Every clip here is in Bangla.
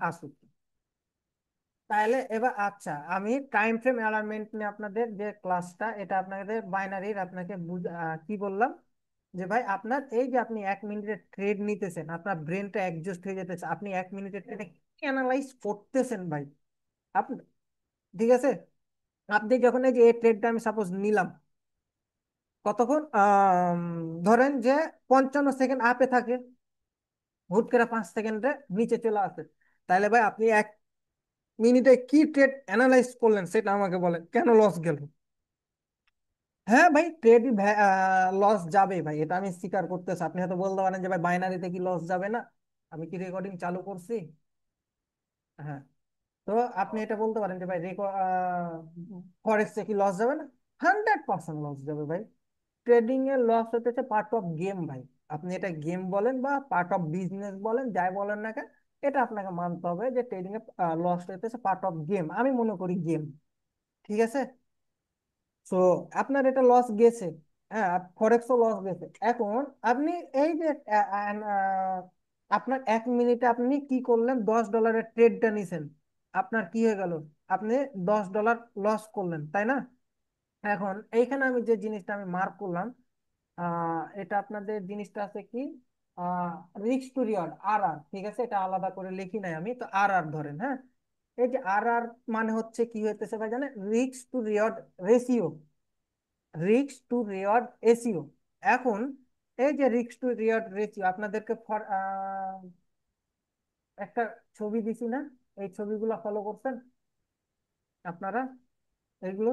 আসুক। তাহলে এবার আচ্ছা, আমি টাইম ফ্রেম অ্যালাইনমেন্ট নিয়ে আপনাদের যে ক্লাসটা, এটা আপনাদের বাইনারির আপনাকে কি বললাম, যে ভাই আপনার এই যে আপনি 1 মিনিটের ট্রেড নিতেছেন, আপনার ব্রেনটা অ্যাডজাস্ট হয়ে যেতেছে, আপনি 1 মিনিটের ট্রেডে অ্যানালাইজ করতেছেন ভাই। আপনি, ঠিক আছে, আপনি যখন এই যে এই ট্রেডটা আমি সাপোজ নিলাম, কতক্ষণ ধরেন যে 55 সেকেন্ড আপে থাকে, হুট করে 5 সেকেন্ডে নিচে চলে আসে, তাহলে ভাই আপনি 1 মিনিটে কি ট্রেড অ্যানালাইজ করলেন সেটা আমাকে বলেন, কেন লস গেল? হ্যাঁ ভাই, ট্রেডই লস যাবে ভাই, এটা আমি স্বীকার করতেছি। আপনি হয়তো বলতে পারেন যে ভাই বাইনারিতে কি লস যাবে না, আমি কি রেকর্ডিং চালু করছি? হ্যাঁ, তো আপনি এটা বলতে পারেন যে ভাই ফরেক্সে কি লস যাবে না? 100% লস যাবে ভাই। ট্রেডিং এর লস হতেছে পার্ট অফ গেম ভাই। আপনি এটা গেম বলেন বা পার্ট অফ বিজনেস বলেন, যাই বলেন না কেন, এটা আপনাকে মানতে হবে যে ট্রেডিং এ লস হতেছে পার্ট অফ গেম, আমি মনে করি গেম। ঠিক আছে, সো আপনার এটা লস গেছে, হ্যাঁ, ফরেক্সও লস গেছে। এখন আপনি এই যে আপনার 1 মিনিটে আপনি কি করলেন, $10 ট্রেডটা নিছেন, আপনার কি হয়ে গেল? আপনি $10 লস করলেন, তাই না? এখন এইখানে আমি যে জিনিসটা আমি মার্ক করলাম, এটা আপনাদের জিনিসটা আছে কি, রিস্ক টু রিওয়ার্ড, আর আর, ঠিক আছে, এটা আলাদা করে লিখি নাই আমি, তো আর আর ধরেন, হ্যাঁ। এই যে আর আর মানে হচ্ছে কি হইতেছে ভাই জানেন, risk to reward ratio, risk to reward SEO. এখন এই যে রিস্ক টু রিওয়ার্ড রেশিও আপনাদেরকে একটা ছবি দিছি না, এই ছবিগুলো ফলো করছেন আপনারা, এগুলো,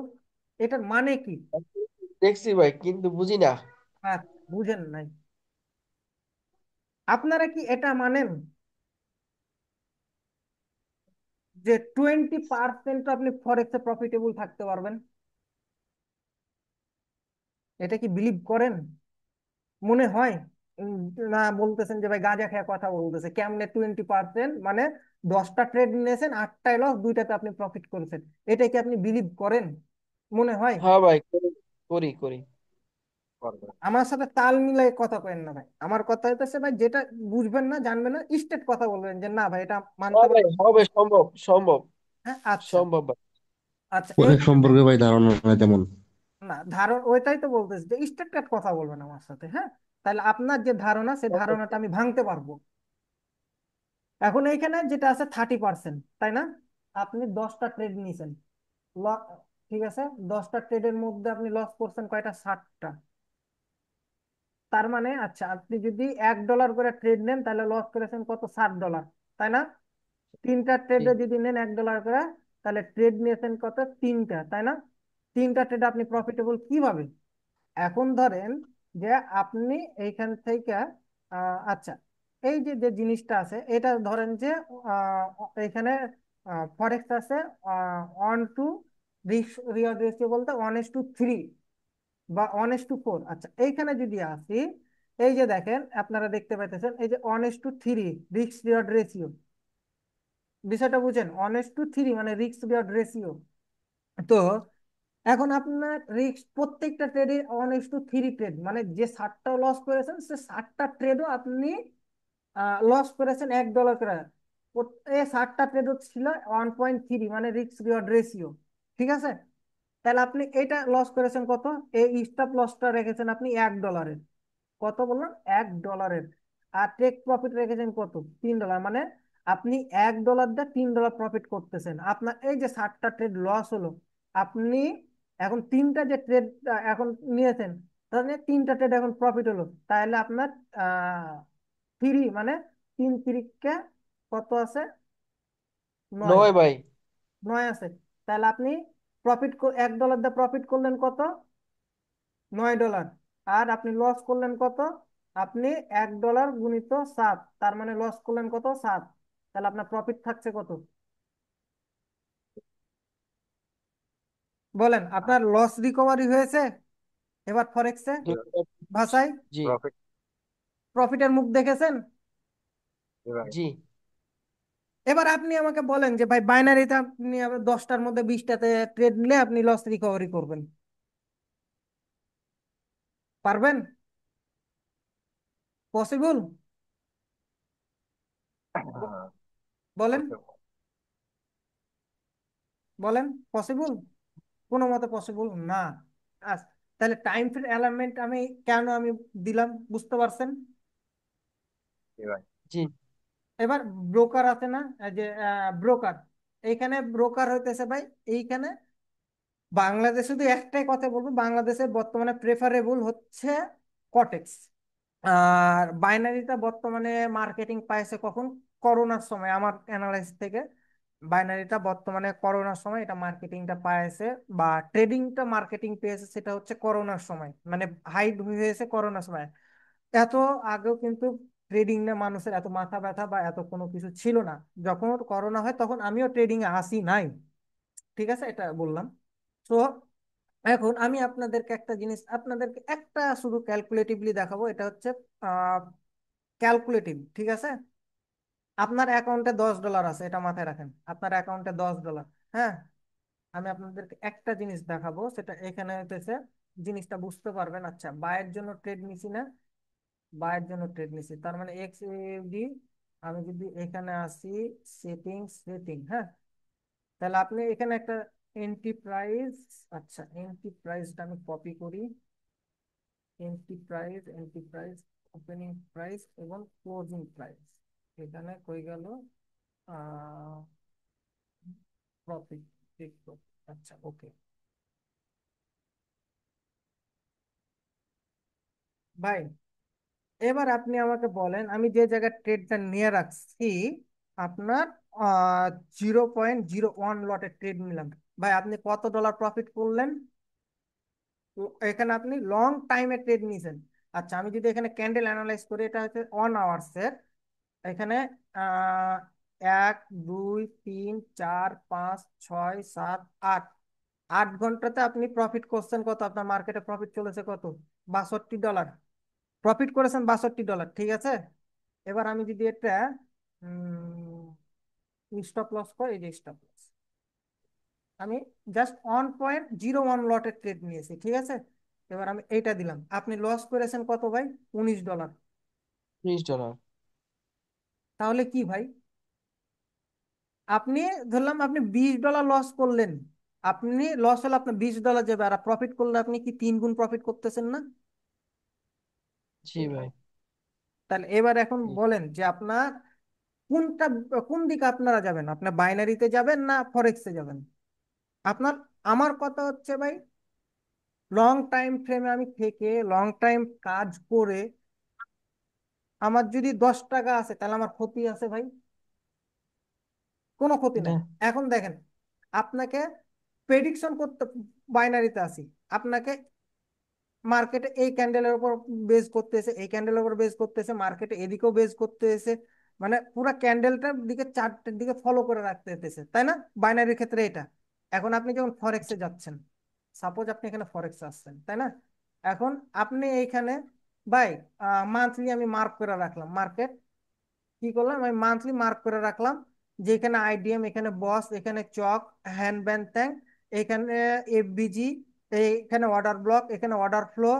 এটার মানে কি? দেখছি ভাই, কিন্তু বুঝি না। আর বুঝেন নাই? আপনারা কি এটা মানেন যে 20% আপনি ফরেক্সে প্রফিটেবল থাকতে পারবেন? এটা কি বিলিভ করেন? মনে হয়? উম, না, বলতেছেন যে ভাই গাঁজা খেয়ে কথা বলতেছে, কেমনে 20%, মানে 10টা ট্রেড নিয়েছেন, 8টায় লস, 2টাতে আপনি প্রফিট করেছেন, এটা কি আপনি বিলিভ করেন? মনে হয়? হ্যাঁ ভাই, করি করি করি। আমার সাথে তাল মিলাই কথা কেন না ভাই, আমার কথা হইতেছে ভাই, যেটা বুঝবেন না জানবেন না, স্টেট কথা বলবেন যে না ভাই এটা মানতে হ্যাঁ ভাই, পারবেন। হবে, সম্ভব সম্ভব। হ্যাঁ, আচ্ছা। সম্ভব ভাই। আচ্ছা, ফরেক এইখানে, সম্পর্কে ভাই ধারণা নাই তেমন। না ধারণা ওইটাই তো বলতেছি যে স্টেট কাট কথা বলবেন আমার সাথে, হ্যাঁ। তাহলে আপনার যে ধারণা, সে সম্ভব। ধারণাটা আমি ভাঙতে পারবো। এখন এইখানে যেটা আছে 30%, তাই না? আপনি 10টা ট্রেড নিয়েছেন, ল- ঠিক আছে, 10টা ট্রেডের মধ্যে আপনি লস করছেন কয়টা, 60টা। তার মানে আচ্ছা, আপনি যদি $1 করে ট্রেড নেন তাহলে লস করেছেন কত, $60, তাই না? 3টা জি। ট্রেডে যদি নেন $1 করে, তাহলে ট্রেড নিয়েছেন কত, 3টা, তাই না? 3টা ট্রেড আপনি প্রফিটেবল কিভাবে? এখন ধরেন যে আপনি এইখান থেকে আচ্ছা, এই যে যে জিনিসটা আছে, এটা ধরেন যে এখানে ফরেক্স আছে 1 to রিস্ক রিওয়ার্ড রেশিও বলতে 1:3 বা 1:4। আচ্ছা, এইখানে যদি আসি, এই যে দেখেন, আপনারা দেখতে পাইতেছেন এই যে 1:3 রিস্ক রিওয়ার্ড রেশিও, বিষয়টা বুঝেন, 1:3 মানে রিস্ক রিওয়ার্ড রেশিও। তো এখন আপনার রিস্ক প্রত্যেকটা ট্রেডে 1:3 ট্রেড, মানে যে 60টা লস করেছেন, সে 60টা ট্রেডও আপনি লস করেছেন $1 করে। এই 60টা ট্রেডও ছিল 1.3 মানে রিস্ক রিওয়ার্ড রেশিও, ঠিক আছে? তাহলে আপনি এটা লস করেছেন কত? এই স্টপ লসটা রেখেছেন আপনি $1, কত বললাম, $1। আর টেক প্রফিট রেখেছেন কত, $3, মানে আপনি $1 দিয়ে $3 প্রফিট করতেছেন। আপনার এই যে 60টা ট্রেড লস হলো, আপনি এখন 3টা যে ট্রেড এখন নিয়েছেন, তাহলে 3টা ট্রেড এখন প্রফিট হলো, তাহলে আপনার আহ থ্রি মানে 3 3 কত আছে, 9। নয় ভাই। 9 আছে, তাহলে আপনি প্রফিট, $1 দিয়ে প্রফিট করলেন কত, $9। আর আপনি লস করলেন কত, আপনি $1 গুণিত 7, তার মানে লস করলেন কত, 7। তাহলে আপনার প্রফিট থাকছে কত, বলেন? আপনার লস রিকভারি হয়েছে এবার ফরেক্সে ভাষায়, জি। প্রফিটের মুখ দেখেছেন। জি। এবার আপনি আমাকে বলেন যে ভাই বাইনারিতে আপনি আবার 10টার মধ্যে 20টাতে ট্রেড নিলে আপনি লস রিকভারি করবেন, পারবেন? পসিবল? বলেন, বলেন, পসিবল? কোনো মতে পসিবল না। আচ্ছা, তাহলে টাইম ফ্রেম এলামেন্ট আমি কেন আমি দিলাম, বুঝতে পারছেন? জি এবার ব্রোকার আছে না, এই যে ব্রোকার, এইখানে ব্রোকার হইতেছে ভাই, এইখানে বাংলাদেশে শুধু একটাই কথা বলবো, বাংলাদেশে বর্তমানে প্রেফারেবল হচ্ছে কটেক্স। আর বাইনারিটা বর্তমানে মার্কেটিং পাইছে কখন? করোনার সময়, আমার অ্যানালাইসিস থেকে বাইনারিটা বর্তমানে করোনার সময় এটা মার্কেটিংটা পাইছে, বা ট্রেডিংটা মার্কেটিং পেয়েছে, সেটা হচ্ছে করোনার সময়, মানে হাইপ হয়েছে করোনার সময়। এত আগেও কিন্তু ট্রেডিং না মানুষের এত মাথা ব্যথা বা এত কোনো কিছু ছিল না। যখন করোনা হয় তখন আমিও ট্রেডিং এ আসি নাই, ঠিক আছে, এটা বললাম। তো এখন আমি আপনাদেরকে একটা জিনিস, আপনাদেরকে একটা শুধু ক্যালকুলেটিভলি দেখাবো, এটা হচ্ছে ক্যালকুলেটিভ, ঠিক আছে? আপনার অ্যাকাউন্টে $10 আছে, এটা মাথায় রাখেন, আপনার অ্যাকাউন্টে $10। হ্যাঁ, আমি আপনাদেরকে একটা জিনিস দেখাবো, সেটা এখানে হইতেছে, জিনিসটা বুঝতে পারবেন। আচ্ছা, বায়ের জন্য ট্রেড নিছি না, বায়ের জন্য ট্রেড নিছি, তার মানে এক্স ডি। আমি যদি এখানে আসি, সেটিং, হ্যাঁ, তাহলে আপনি এখানে একটা এন্ট্রি প্রাইস, আচ্ছা এন্ট্রি প্রাইসটা আমি কপি করি, এন্ট্রি প্রাইস, ওপেনিং প্রাইস এবং ক্লোজিং প্রাইস, এখানে কই গেল প্রফিট, ঠিক প্রফিট, আচ্ছা ওকে। ভাই, এবার আপনি আমাকে বলেন, আমি যে জায়গায় ট্রেডটা নিয়ে রাখছি, আপনার 0.01 লটের ট্রেড নিলাম। ভাই, আপনি কত ডলার প্রফিট করলেন? এখানে আপনি লং টাইমে ট্রেড নিয়েছেন। আচ্ছা, আমি যদি এখানে ক্যান্ডেল অ্যানালাইজ করি, এটা হচ্ছে 1 আওয়ার্সের। এখানে আহ 1 2 3 4 5 6 7 8, 8 ঘন্টাতে আপনি প্রফিট করছেন কত? আপনার মার্কেটে প্রফিট চলেছে কত? $62 প্রফিট করেছেন, $62, ঠিক আছে। এবার আমি যদি এটা স্টপ লস করি, এই যে স্টপ লস, আমি জাস্ট 1.01 লটের ট্রেড নিয়েছি, ঠিক আছে। এবার আমি এইটা দিলাম, আপনি লস করেছেন কত ভাই? $19। $30। তাহলে কি ভাই, আপনি ধরলাম আপনি $20 লস করলেন, আপনি লস হলে আপনার $20 যাবে, আর প্রফিট করলে আপনি কি 3 গুণ প্রফিট করতেছেন না? জি ভাই। তাহলে এবার এখন জি। বলেন যে আপনার কোনটা, কোন দিকে আপনারা যাবেন, আপনার বাইনারিতে যাবেন না ফরেক্সে যাবেন? আপনার, আমার কথা হচ্ছে ভাই, লং টাইম ফ্রেমে আমি থেকে লং টাইম কাজ করে আমার যদি $10 আছে, তাহলে আমার ক্ষতি আছে ভাই? কোনো ক্ষতি নাই। না। এখন দেখেন, আপনাকে প্রেডিকশন করতে, বাইনারিতে আসি, আপনাকে মার্কেটে এই ক্যান্ডেলের উপর বেস করতেছে, এই ক্যান্ডেলের উপর বেস করতেছে, মার্কেটে এদিকেও বেস করতেছে, মানে পুরো ক্যান্ডেলটার দিকে, চার্টের দিকে ফলো করে রাখতে হতেছে, তাই না? বাইনারির ক্ষেত্রে এটা। এখন আপনি যখন ফরেক্সে যাচ্ছেন, সাপোজ আপনি এখানে ফরেক্সে আসছেন, তাই না? এখন আপনি এইখানে, ভাই, মান্থলি আমি মার্ক করে রাখলাম মার্কেট, কি করলাম, আমি মান্থলি মার্ক করে রাখলাম যে এখানে আইডিএম, এখানে বস, এখানে চক, হ্যান্ড ব্যান ট্যাং, এখানে এফবিজি, এখানে অর্ডার ব্লক, এখানে অর্ডার ফ্লো।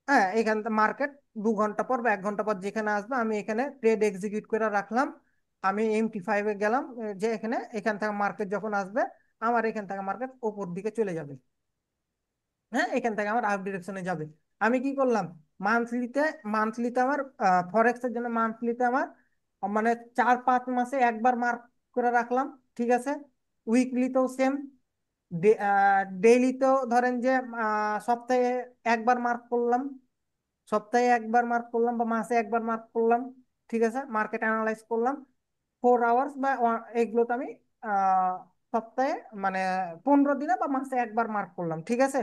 হ্যাঁ, এখান থেকে মার্কেট 2 ঘন্টা পর বা 1 ঘন্টা পর যেখানে আসবে, আমি এখানে ট্রেড এক্সিকিউট করে রাখলাম। আমি MT5-এ গেলাম, যে এখানে, এখান থেকে মার্কেট যখন আসবে, আমার এখান থেকে মার্কেট ওপর দিকে চলে যাবে। হ্যাঁ, এখান থেকে আমার আপ ডিরেকশনে যাবে। আমি কি করলাম, মান্থলিতে, আমার ফরেক্সের জন্য মান্থলিতে আমার মানে 4-5 মাসে একবার মার্ক করে রাখলাম, ঠিক আছে। উইকলিতেও সেম, ডেইলিতেও ধরেন যে সপ্তাহে একবার মার্ক করলাম, বা মাসে একবার মার্ক করলাম, ঠিক আছে। মার্কেট অ্যানালাইজ করলাম 4 আওয়ার্স বা এগুলোতে আমি আহ, সপ্তাহে, মানে 15 দিনে বা মাসে একবার মার্ক করলাম, ঠিক আছে।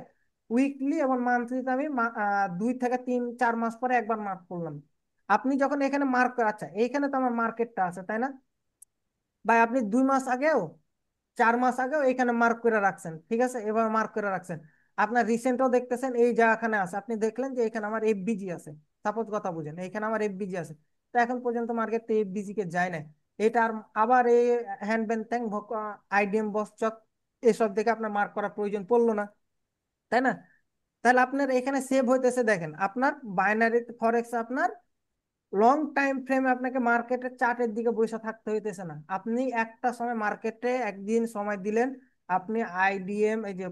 উইকলি এবং মান্থলিতে আমি 2 থেকে 3-4 মাস পরে একবার মার্ক করলাম। আপনি যখন এখানে মার্ক, আচ্ছা এইখানে তো আমার মার্কেটটা আছে, তাই না? ভাই, আপনি 2 মাস আগেও, 4 মাস আগেও এখানে মার্ক করে রাখছেন, ঠিক আছে, এবার মার্ক করে রাখছেন। আপনার রিসেন্টও দেখতেছেন এই জায়গাখানে আছে, আপনি দেখলেন যে এখানে আমার এফবিজি আছে, সাপোজ কথা বুঝেন, এখানে আমার এফবিজি আছে। তো এখন পর্যন্ত মার্কেট তো এফবিজি কে যায় না, এটা আবার এই হ্যান্ড ব্যান ট্যাং, আইডিএম, বসচক, এসব দেখে আপনার মার্ক করার প্রয়োজন পড়লো না, তাই না? তাহলে আপনার এখানে সেভ হইতেছে, দেখেন আপনার বাইনারি ফরেক্স আপনার লং টাইম ফ্রেমে আপনাকে মার্কেটের চার্টের দিকে বসে থাকতে হইতেছে না। আপনি একটা সময় মার্কেটে একদিন সময় দিলেন, আপনি আইডিএম, এই যে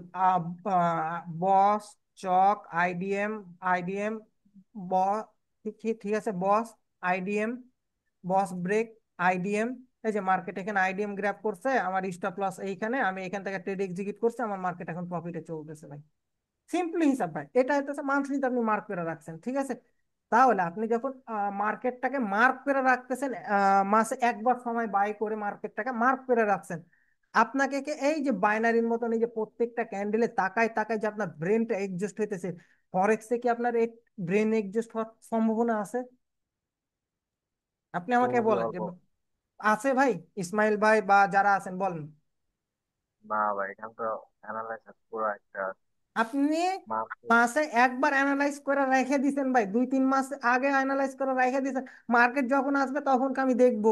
বস, চক, আইডিএম, আইডিএম বস, ঠিক ঠিক ঠিক আছে, বস, আইডিএম, বস ব্রেক, আইডিএম, এই যে মার্কেট এখানে আইডিএম গ্র্যাব করছে, আমার স্টপ লস এইখানে, আমি এখান থেকে ট্রেড এক্সিকিউট করছি, আমার মার্কেট এখন প্রফিটে চলতেছে ভাই। সিম্পলি হিসাব ভাই, এটা হচ্ছে মান্থলি আপনি মার্ক করে রাখছেন, ঠিক আছে। তাহলে আপনি যখন মার্কেটটাকে মার্ক করে রাখতেছেন, মাসে একবার সময় বাই করে মার্কেটটাকে মার্ক করে রাখছেন, আপনাকে কি এই যে বাইনারির মতন এই যে প্রত্যেকটা ক্যান্ডেলে তাকায় তাকায় যে আপনার ব্রেনটা এক্সজস্ট হইতেছে, ফরেক্সে কি আপনার এই ব্রেন এক্সজস্ট হওয়ার সম্ভাবনা আছে? আপনি আমাকে খুবই বলেন যে অল্প। আছে ভাই, ইসমাইল ভাই বা যারা আছেন বলেন। না ভাই, এখানে তো অ্যানালাইসিস পুরো একটা আপনি মার্কেট। মাসে একবার অ্যানালাইজ করে রেখে দিছেন ভাই, 2-3 মাস আগে অ্যানালাইজ করে রেখে দিছেন, মার্কেট যখন আসবে তখন আমি দেখবো,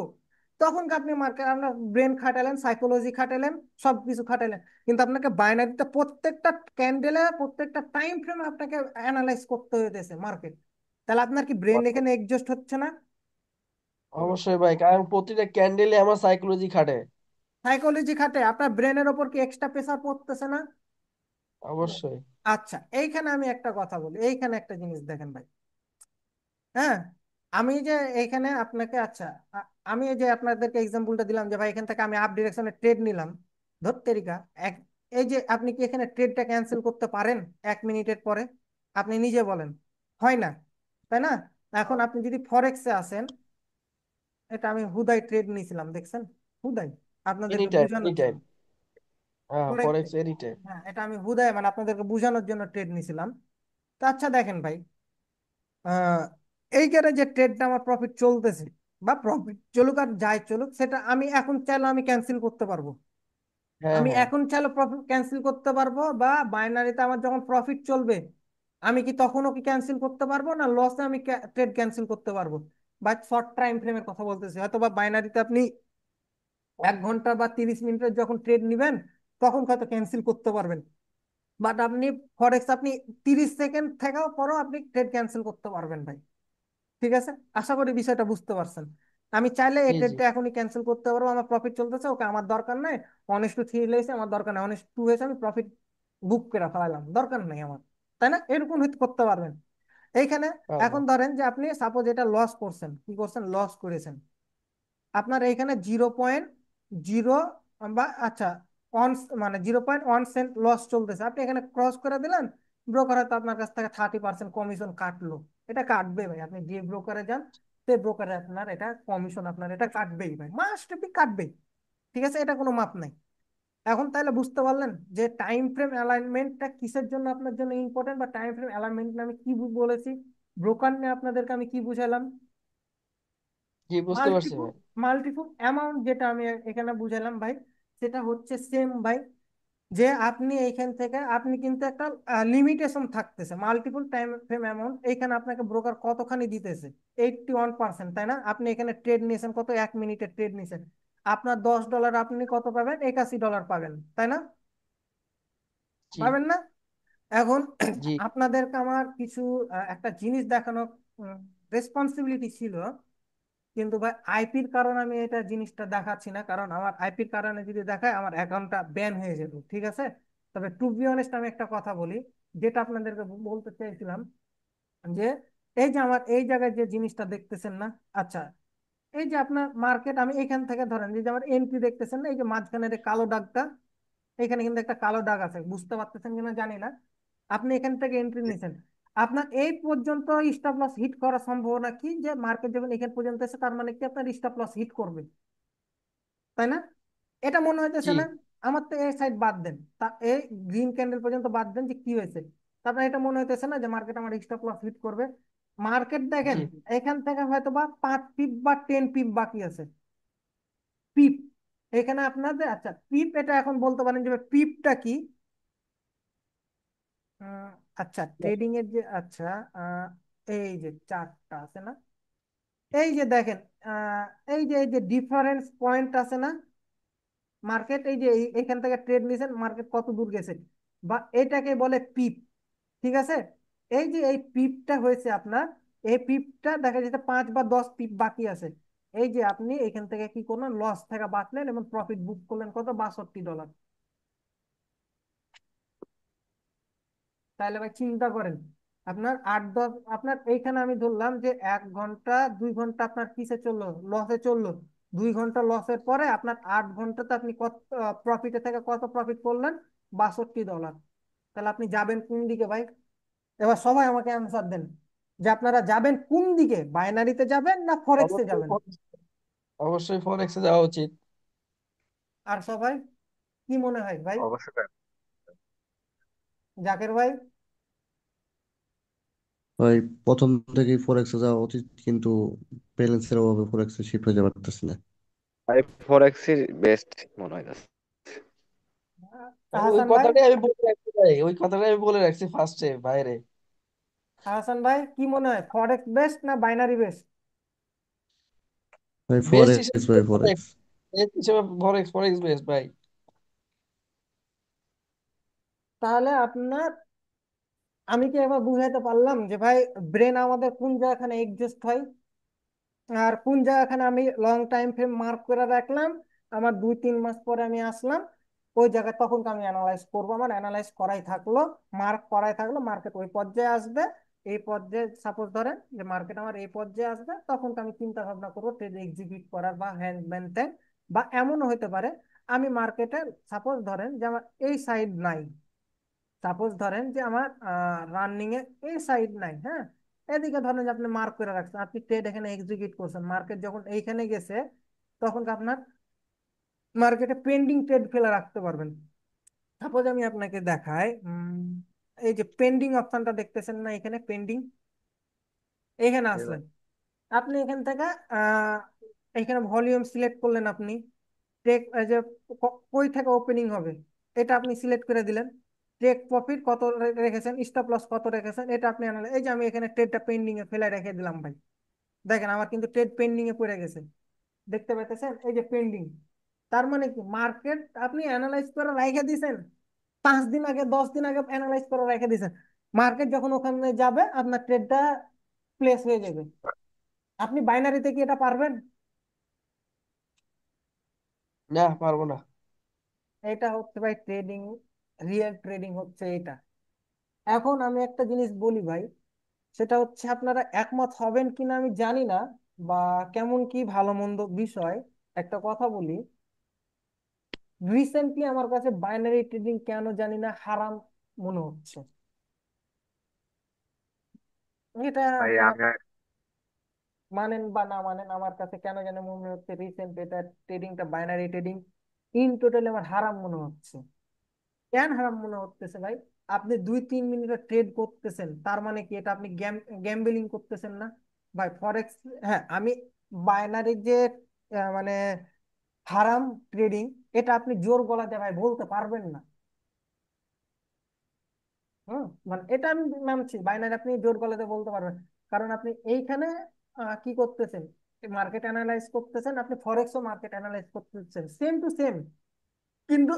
তখন আপনি মার্কেট আপনার ব্রেন খাটালেন, সাইকোলজি খাটালেন, সবকিছু খাটালেন, কিন্তু আপনাকে বাইনারিতে প্রত্যেকটা ক্যান্ডেলে প্রত্যেকটা টাইম ফ্রেমে আপনাকে অ্যানালাইজ করতে হইতেছে মার্কেট। তাহলে আপনার কি ব্রেন কত? এখানে এক্সজস্ট হচ্ছে না? অবশ্যই ভাই, কারণ প্রতিটা ক্যান্ডেলে আমার সাইকোলজি খাটে। সাইকোলজি খাটে, আপনার ব্রেনের ওপর কি এক্সট্রা প্রেসার পড়তেছে না? অবশ্যই। আচ্ছা, এইখানে আমি একটা কথা বলি, এইখানে একটা জিনিস দেখেন ভাই। হ্যাঁ, আমি যে এখানে আপনাকে, আচ্ছা, আমি এই যে আপনাদেরকে এক্সাম্পলটা দিলাম যে ভাই এখান থেকে আমি আপ ডিরেকশনে ট্রেড নিলাম, ধরতেরিকা এক, এই যে আপনি কি এখানে ট্রেডটা ক্যান্সেল করতে পারেন 1 মিনিটের পরে? আপনি নিজে বলেন, হয় না, তাই না? এখন আপনি যদি ফরেক্সে আসেন, এটা আমি হুদাই ট্রেড নিয়েছিলাম, দেখছেন, হুদাই, এনি আপনাদেরকে টাইম, এনি বোঝানোর টাইম। জন্য। হ্যাঁ, ফরেক্সে, ফরেক্স এনি টাইম। হ্যাঁ, এটা আমি হুদাই মানে আপনাদেরকে বোঝানোর জন্য ট্রেড নিয়েছিলাম। তো আচ্ছা দেখেন ভাই, আহ এইখানে যে ট্রেডটা আমার প্রফিট চলতেছে, বা প্রফিট চলুক আর যাই চলুক, সেটা আমি এখন চাইলে আমি ক্যান্সেল করতে পারবো। হ্যাঁ, আমি হ্যাঁ। এখন চাইলে প্রফিট ক্যান্সেল করতে পারবো, বা বাইনারিতে আমার যখন প্রফিট চলবে, আমি কি তখনও কি ক্যান্সেল করতে পারবো, না লসে আমি ট্রেড ক্যান্সেল করতে পারবো? বা শর্ট টাইম ফ্রেমের কথা বলতেছি, হয়তো বা বাইনারিতে আপনি 1 ঘন্টা বা 30 মিনিটের যখন ট্রেড নিবেন, তখন হয়তো ক্যান্সেল করতে পারবেন, বাট আপনি ফরেক্স আপনি 30 সেকেন্ড থেকেও পরও আপনি ট্রেড ক্যান্সেল করতে পারবেন ভাই। ঠিক আছে, আশা করি বিষয়টা বুঝতে পারছেন। আমি চাইলে এই জি, জি। ট্রেডটা এখনই ক্যান্সেল করতে পারবো, আমার প্রফিট চলতেছে, ওকে আমার দরকার নাই। অনেস্ট টু থ্রি হয়েছে, আমার দরকার নাই, অনেস্ট টু হয়েছে, আমি প্রফিট বুক করে ফেলালাম, দরকার নেই আমার, তাই না? এরকম হয়তো করতে পারবেন এইখানে। পারবো। এখন ধরেন যে আপনি সাপোজ এটা লস করছেন, কি করছেন, লস করেছেন, আপনার এইখানে 0.0 বা আচ্ছা ওয়ান, মানে 0.1 সেন্ট লস চলতেছে, আপনি এখানে ক্রস করে দিলেন, ব্রোকার হয়তো আপনার কাছ থেকে 30% কমিশন কাটলো। এটা কাটবে ভাই, আপনি যে ব্রোকারে যান, সে ব্রোকারে আপনার এটা কমিশন আপনার এটা কাটবেই ভাই, মাস্ট বি কাটবেই। ঠিক আছে, এটা কোনো মাপ নাই। এখন তাহলে বুঝতে পারলেন যে টাইম ফ্রেম অ্যালাইনমেন্টটা কিসের জন্য আপনার জন্য ইম্পর্টেন্ট, বা টাইম ফ্রেম অ্যালাইনমেন্ট আমি কি বলেছি, ব্রোকার নিয়ে আপনাদেরকে আমি কি বুঝালাম, জি, বুঝতে পারছি মাল্টিপুল ভাই। মাল্টিপুল অ্যামাউন্ট, যেটা আমি এখানে বুঝালাম ভাই, সেটা হচ্ছে সেম ভাই, যে আপনি এইখান থেকে আপনি কিন্তু একটা লিমিটেশন থাকতেছে, মাল্টিপুল টাইম ফ্রেম অ্যামাউন্ট, এইখানে আপনাকে ব্রোকার কতখানি দিতেছে, 81%, তাই না? আপনি এখানে ট্রেড নিয়েছেন কত, 1 মিনিটের ট্রেড নিয়েছেন, আপনার $10 আপনি কত পাবেন, $81 পাবেন, তাই না? জি, পাবেন না? এখন জি, আপনাদেরকে আমার কিছু একটা জিনিস দেখানো রেসপন্সিবিলিটি ছিল, কিন্তু ভাই আইপির কারণে আমি এটা জিনিসটা দেখাচ্ছি না, কারণ আমার আইপির কারণে যদি দেখায় আমার অ্যাকাউন্টটা ব্যান হয়ে যাবে, ঠিক আছে। তবে টু বি অনেস্ট আমি একটা কথা বলি, যেটা আপনাদেরকে বলতে চাইছিলাম, যে এই যে আমার এই জায়গায় যে জিনিসটা দেখতেছেন না, আচ্ছা, এই যে আপনার মার্কেট, আমি এখান থেকে ধরেন এই যে আমার এন্ট্রি দেখতেছেন না, এই যে মাঝখানের এই কালো দাগটা, এখানে কিন্তু একটা কালো দাগ আছে, বুঝতে পারতেছেন কিনা জানি না। আপনি এখান থেকে এন্ট্রি নিয়েছেন, আপনার এই পর্যন্ত স্টপ লস হিট করার সম্ভাবনা কি, যে মার্কেট যখন এখান পর্যন্ত এসে, তার মানে কি আপনার স্টপ লস হিট করবে, তাই না? এটা মনে হইতেছে জি, না? আমার তো এই সাইড বাদ দেন, তা এই গ্রিন ক্যান্ডেল পর্যন্ত বাদ দেন, যে কি হয়েছে, তারপরে এটা মনে হইতেছে না যে মার্কেট আমার স্টপ লস হিট করবে? মার্কেট দেখেন জি। এখান থেকে হয়তো বা 5 পিপ বা 10 পিপ বাকি আছে, পিপ, এখানে আপনাদের, আচ্ছা পিপ, এটা এখন বলতে পারেন যে পিপটা কি। আহ, আচ্ছা, ট্রেডিং এর যে, আচ্ছা, আহ, এই যে চার্টটা আছে না, এই যে দেখেন, আহ, এই যে ডিফারেন্স পয়েন্ট আছে না, মার্কেট এই যে এইখান থেকে ট্রেড নিয়েছেন, মার্কেট কত দূর গেছে, বা এটাকে বলে পিপ, ঠিক আছে। এই যে এই পিপটা হয়েছে আপনার এই পিপটা দেখা যেতে 5 বা 10 পিপ বাকি আছে। এই যে আপনি এখান থেকে কি করলেন, লস থেকে বাঁচলেন এবং প্রফিট বুক করলেন কত, $62। তাহলে ভাই চিন্তা করেন, আপনার 8-10, আপনার এইখানে আমি ধরলাম যে 1 ঘন্টা 2 ঘন্টা আপনার কিসে চললো, লসে চললো। 2 ঘন্টা লসের পরে আপনার 8 ঘন্টাতে আপনি কত প্রফিটে থেকে কত প্রফিট করলেন, $62। তাহলে আপনি যাবেন কোন দিকে ভাই? এবার সবাই আমাকে অ্যান্সার দেন যে আপনারা যাবেন কোন দিকে, বাইনারিতে যাবেন না ফরেক্সে অবশ্যই যাবেন? অবশ্যই ফরেক্সে যাওয়া উচিত। আর সবাই কি মনে হয় ভাই? অবশ্যই। জাকের ভাই? ভাই প্রথম থেকেই ফরেক্সে যাওয়া উচিত, কিন্তু ব্যালেন্সের অভাবে ফরেক্সে শিফট হয়ে যেতে পারতেছি না। ভাই ফরেক্সই বেস্ট মনে হয়। ভাই ওই হাসান ভাই? কথাটাই আমি বলে রাখছি ভাই, ওই কথাটাই আমি বলে রাখছি ফার্স্টে বাইরে। হাসান ভাই কি মনে হয়, ফরেক্স বেস্ট না বাইনারি বেস্ট? ভাই বেস্ট ফরেক্স, হিসেবে ভাই ফরেক্স, ফরেক্স। বেস্ট হিসেবে ফরেক্স, ফরেক্স বেস্ট ভাই। তাহলে আপনার, আমি কি এবার বুঝাইতে পারলাম যে ভাই ব্রেন আমাদের কোন জায়গাখানে এক্সিস্ট হয় আর কোন জায়গাখানে আমি লং টাইম ফ্রেম মার্ক করে রাখলাম, আমার 2-3 মাস পরে আমি আসলাম ওই জায়গায়, তখন তো আমি অ্যানালাইজ করবো, আমার অ্যানালাইজ করাই থাকলো, মার্ক করাই থাকলো, মার্কেট ওই পর্যায়ে আসবে, এই পর্যায়ে সাপোজ ধরেন যে মার্কেট আমার এই পর্যায়ে আসবে, তখন তো আমি চিন্তা ভাবনা করবো ট্রেড এক্সিকিউট করার বা হ্যান্ড ম্যান ট্যান। বা এমনও হতে পারে আমি মার্কেটে, সাপোজ ধরেন যে আমার এই সাইড নাই, সাপোজ ধরেন যে আমার রানিং এ এই সাইড নাই, হ্যাঁ, এদিকে ধরেন যে আপনি মার্ক করে রাখছেন, আপনি ট্রেড এখানে এক্সিকিউট করছেন, মার্কেট যখন এইখানে গেছে তখন কি আপনার মার্কেটে পেন্ডিং ট্রেড ফেলে রাখতে পারবেন। সাপোজ আমি আপনাকে দেখাই, এই যে পেন্ডিং অপশনটা দেখতেছেন না, এখানে পেন্ডিং, এখানে জি ভাই। আসলেন, আপনি এখান থেকে আহ এখানে ভলিউম সিলেক্ট করলেন, আপনি টেক যে কই থেকে ওপেনিং হবে এটা আপনি সিলেক্ট করে দিলেন, টেক প্রফিট কত রেখেছেন, স্টপ লস কত রেখেছেন, এটা আপনি এই যে আমি এখানে ট্রেডটা পেন্ডিং এ ফেলে রেখে দিলাম ভাই, দেখেন আমার কিন্তু ট্রেড পেন্ডিং এ পড়ে গেছে, দেখতে পাচ্ছেন এই যে পেন্ডিং। তার মানে কি মার্কেট আপনি অ্যানালাইজ করে রেখে দিয়েছেন, 5 দিন আগে 10 দিন আগে অ্যানালাইজ করে রেখে দিয়েছেন, মার্কেট যখন ওখানে যাবে আপনার ট্রেডটা প্লেস হয়ে যাবে। আপনি বাইনারিতে কি এটা পারবেন? না, পারবো না। এটা হচ্ছে ভাই ট্রেডিং, রিয়েল ট্রেডিং হচ্ছে এটা। এখন আমি একটা জিনিস বলি ভাই, সেটা হচ্ছে আপনারা একমত হবেন কিনা আমি জানি না, বা কেমন কি ভালো মন্দ বিষয়, একটা কথা বলি, রিসেন্টলি আমার কাছে বাইনারি ট্রেডিং কেন জানি না হারাম মনে হচ্ছে। এটা ভাই আপনারা আমি মানেন বা না মানেন, আমার কাছে কেন জানি মনে হচ্ছে রিসেন্ট এটা ট্রেডিংটা, বাইনারি ট্রেডিং ইন টোটালি আমার হারাম মনে হচ্ছে। কেন হারাম মনে হতেছে ভাই? আপনি 2-3 মিনিটের ট্রেড করতেছেন, তার মানে কি এটা আপনি গ্যাম্বলিং করতেছেন না ভাই? ফরেক্স, হ্যাঁ, আমি বাইনারি যে মানে হারাম ট্রেডিং, এটা আপনি জোর গলাতে ভাই বলতে পারবেন না। হুম, মানে এটা আমি মানছি, বাইনারি আপনি জোর গলাতে বলতে পারবেন, কারণ আপনি এইখানে কি করতেছেন, মার্কেট অ্যানালাইজ করতেছেন, আপনি ফরেক্সও মার্কেট অ্যানালাইজ করতেছেন, সেম টু সেম। কিন্তু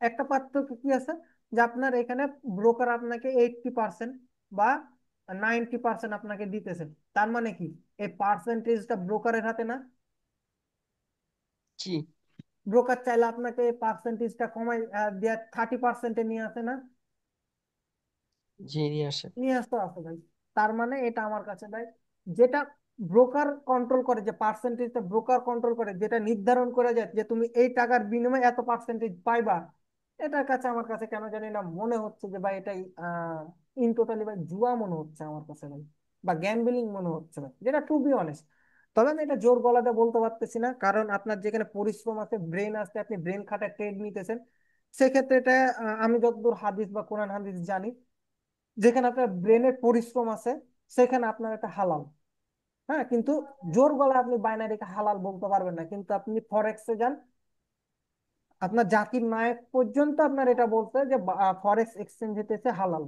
একটা পার্থক্য কি আছে, যে আপনার এখানে ব্রোকার আপনাকে 80% বা 90% আপনাকে দিতেছে, তার মানে কি এই পার্সেন্টেজটা ব্রোকারের হাতে না? জি। ব্রোকার চাইলে আপনাকে এই পার্সেন্টেজটা কমাই দিয়ে 30%-এ নিয়ে আসে না? জি, নিয়ে আসে। নিয়ে আসতে আসে ভাই। তার মানে এটা আমার কাছে ভাই, যেটা ব্রোকার কন্ট্রোল করে, যে পার্সেন্টেজটা ব্রোকার কন্ট্রোল করে, যেটা নির্ধারণ করে যায় যে তুমি এই টাকার বিনিময়ে এত পার্সেন্টেজ পাইবা, এটার কাছে আমার কাছে কেন জানি না মনে হচ্ছে যে ভাই এটাই ইন টোটালি ভাই জুয়া মনে হচ্ছে আমার কাছে ভাই, বা গ্যাম্বলিং মনে হচ্ছে ভাই, যেটা টু বি অনেস্ট। তবে আমি এটা জোর গলাতে বলতে পারতেছি না, কারণ আপনার যেখানে পরিশ্রম আছে, ব্রেন আছে, আপনি ব্রেন খাটায় ট্রেড নিতেছেন, সেক্ষেত্রে এটা আমি যতদূর হাদিস বা কোরআন হাদিস জানি, যেখানে আপনার ব্রেনের পরিশ্রম আছে সেখানে আপনার এটা হালাল। হ্যাঁ, কিন্তু জোর গলায় আপনি বাইনারিকে হালাল বলতে পারবেন না, কিন্তু আপনি ফরেক্সে যান, আপনার জাকির নায়েক পর্যন্ত আপনার এটা বলছে যে ফরেক্স এক্সচেঞ্জ হইতেছে হালাল,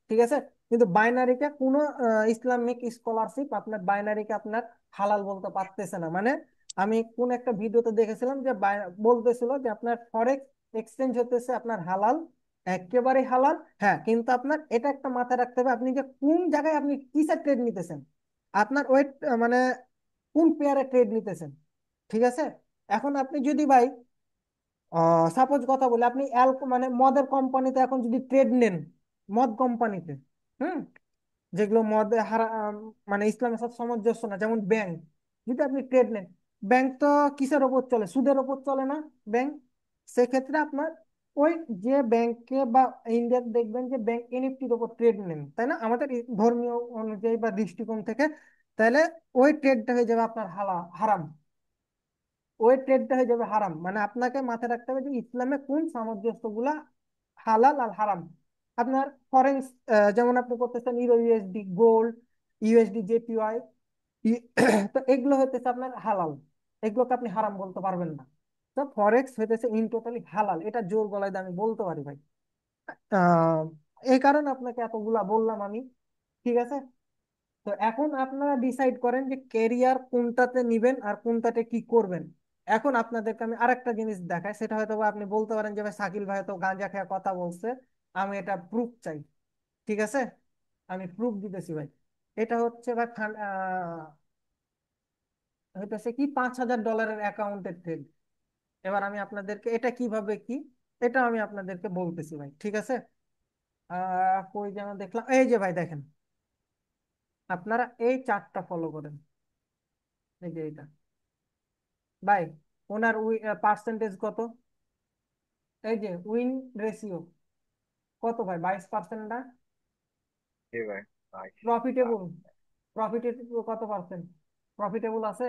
ঠিক আছে? কিন্তু বাইনারিকে কোনো ইসলামিক স্কলারশিপ আপনার বাইনারিকে আপনার হালাল বলতে পারতেছে না। মানে আমি কোন একটা ভিডিওতে দেখেছিলাম যে বলতেছিল যে আপনার ফরেক্স এক্সচেঞ্জ হতেছে আপনার হালাল, একেবারে হালাল। হ্যাঁ, কিন্তু আপনার এটা একটা মাথায় রাখতে হবে, আপনি যে কোন জায়গায় আপনি কিসের ট্রেড নিতেছেন, আপনার ওয়েট মানে কোন পেয়ারে ট্রেড নিতেছেন। ঠিক আছে। এখন আপনি যদি ভাই সাপোজ কথা বলে আপনি মানে মদের কোম্পানিতে এখন যদি ট্রেড নেন, মদ কোম্পানিতে, হুম, যেগুলো মদে মানে ইসলামের সাথে সামঞ্জস্য না, যেমন ব্যাংক, যদি আপনি ট্রেড নেন, ব্যাংক তো কিসের ওপর চলে, সুদের ওপর চলে না ব্যাংক। সেক্ষেত্রে আপনার ওই যে ব্যাংকে বা ইন্ডিয়াতে দেখবেন যে ব্যাংক এনএফটির ওপর ট্রেড নেন, তাই না, আমাদের এই ধর্মীয় অনুযায়ী বা দৃষ্টিকোণ থেকে, তাহলে ওই ট্রেডটা হয়ে যাবে আপনার হারাম। ওই ট্রেডটা হয়ে যাবে হারাম। মানে আপনাকে মাথায় রাখতে হবে যে ইসলামে কোন সামঞ্জস্য গুলা হালাল আর হারাম। আপনার ফরেন, যেমন আপনি করতেছেন euro USD, gold, USD JPY, তো এগুলো হইতেছে আপনার হালাল, এগুলোকে আপনি হারাম বলতে পারবেন না। তো ফরেক্স হইতেছে ইন টোটালি হালাল, এটা জোর গলায় দিয়ে আমি বলতে পারি ভাই। আহ এই কারণে আপনাকে এতগুলা বললাম আমি। ঠিক আছে। তো এখন আপনারা ডিসাইড করেন যে কেরিয়ার কোনটাতে নিবেন আর কোনটাতে কি করবেন। এখন আপনাদেরকে আমি আরেকটা জিনিস দেখাই, সেটা হয়তো বা আপনি বলতে পারেন যে ভাই সাকিল ভাই তো গাঁজা খেয়ে কথা বলছে, আমি এটা প্রুফ চাই। ঠিক আছে, আমি প্রুফ দিতেছি ভাই। এটা হচ্ছে ভাই হইতেছে কি $5,000 অ্যাকাউন্টের ট্রেড। এবার আমি আপনাদেরকে এটা কিভাবে কি, এটা আমি আপনাদেরকে বলতেছি ভাই। ঠিক আছে। কই যেন দেখলাম, এই যে ভাই দেখেন, আপনারা এই চার্টটা ফলো করেন, এই যে এটা ভাই, ওনার পার্সেন্টেজ কত, এই যে উইন রেশিও কত ভাই, 22% না? জি ভাই। ভাই প্রফিটেবল, প্রফিটেবল কত পার্সেন্ট, প্রফিটেবল আছে?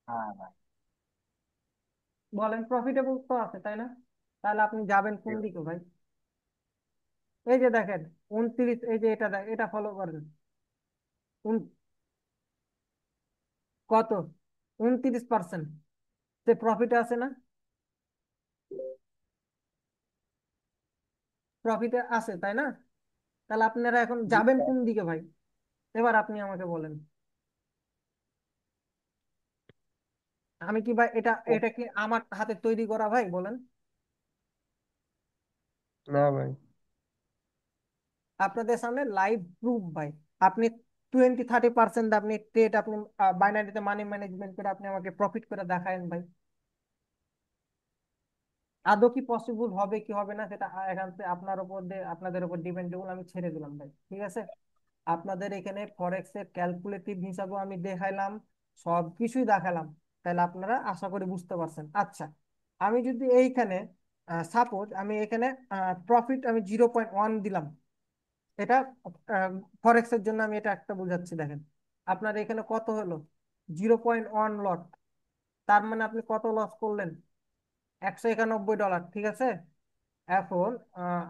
হ্যাঁ ভাই। বলেন, প্রফিটেবল তো আছে তাই না? তাহলে আপনি যাবেন জি কোন ভাই। দিকে ভাই? এই যে দেখেন 29, এই যে এটা এটা ফলো করেন। উন- কত, 29%, সে প্রফিটে আছে না? প্রফিটে আছে তাই না? তাহলে আপনারা এখন জি যাবেন ভাই। কোন দিকে ভাই? এবার আপনি আমাকে বলেন। আমি কি ভাই এটা, এটা কি আমার হাতে তৈরি করা ভাই, বলেন? না ভাই। আপনাদের সামনে লাইভ প্রুফ ভাই। আপনি 20-30% আপনি ট্রেড, আপনি বাইনারিতে মানি ম্যানেজমেন্ট করে আপনি আমাকে প্রফিট করে দেখায়েন ভাই। আদৌ কি পসিবল হবে কি হবে না, সেটা এখান থেকে আপনার উপর আপনাদের উপর ডিপেন্ডেবল, আমি ছেড়ে দিলাম ভাই। ঠিক আছে। আপনাদের এখানে ফরেক্স এর ক্যালকুলেটিভ হিসাবেও আমি দেখাইলাম, সব কিছুই দেখালাম। তাহলে আপনারা আশা করি বুঝতে পারছেন। আচ্ছা, আমি যদি এইখানে সাপোজ আমি এখানে প্রফিট আমি 0.1 দিলাম, এটা ফরেক্স এর জন্য আমি এটা একটা বুঝাচ্ছি, দেখেন আপনার এখানে কত হলো, 0.1 লট, তার মানে আপনি কত লস করলেন, $191। ঠিক আছে। এখন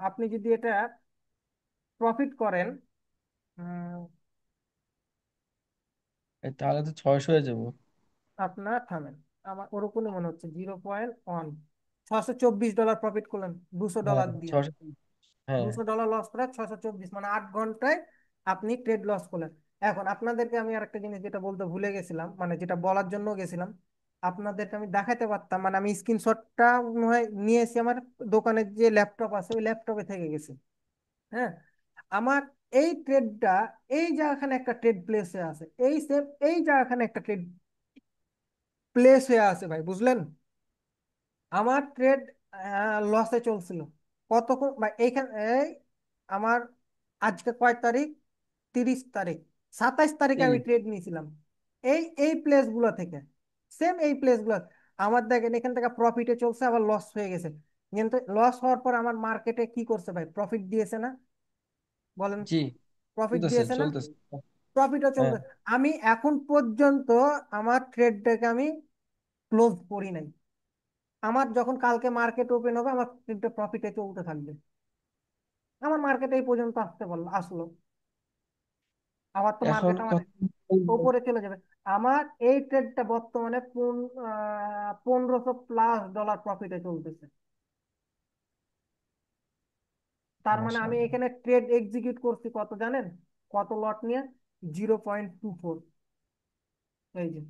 আপনি যদি এটা প্রফিট করেন, উম, তাহলে তো 600 হয়ে যাবো। আপনার থামেন, আমার ওরকমই মনে হচ্ছে 0.1, $624 প্রফিট করলেন, দুশো হ্যাঁ ডলার দিয়ে। 600। হ্যাঁ। $200 লস করে 624, মানে 8 ঘন্টায় আপনি ট্রেড লস করলেন। এখন আপনাদেরকে আমি আরেকটা জিনিস যেটা বলতে ভুলে গেছিলাম, মানে যেটা বলার জন্য গেছিলাম, আপনাদেরকে আমি দেখাতে পারতাম, মানে আমি স্ক্রিনশটটা নিয়ে এসে আমার দোকানের যে ল্যাপটপ আছে ওই ল্যাপটপে থেকে গেছে। হ্যাঁ, আমার এই ট্রেডটা, এই জায়গাখানে একটা ট্রেড প্লেস হয়ে আছে, এই সেম এই জায়গাখানে একটা ট্রেড প্লেস হয়ে আছে ভাই, বুঝলেন? আমার ট্রেড লসে চলছিল কতক্ষণ ভাই এইখানে, এই আমার আজকে কয় তারিখ, 30 তারিখ, 27 তারিখে আমি 30। ট্রেড নিয়েছিলাম এই এই প্লেস গুলো থেকে, সেম এই প্লেস গুলো। আমার দেখেন এখান থেকে প্রফিটে চলছে, আবার লস হয়ে গেছে, কিন্তু লস হওয়ার পর আমার মার্কেটে কি করছে ভাই, প্রফিট দিয়েছে না? বলেন, জি। প্রফিট চলতেছে দিয়েছে না? চলতেছে। প্রফিটও হ্যাঁ। চলছে। আমি এখন পর্যন্ত আমার ট্রেডটাকে আমি ক্লোজ করি নাই। আমার যখন কালকে মার্কেট ওপেন হবে আমার ট্রেডটা প্রফিটে চলতে থাকবে। আমার মার্কেটে এই পর্যন্ত আসতে বললো, আসলো, আবার তো এখন মার্কেট আমার কথা বলবো। উপরে চলে যাবে। আমার এই ট্রেডটা বর্তমানে 1500+ ডলার প্রফিটে চলতেছে। তার মানে আমি মাশাআল্লাহ। এখানে ট্রেড এক্সিকিউট করছি কত জানেন, কত লট নিয়ে, 0.24। এই যে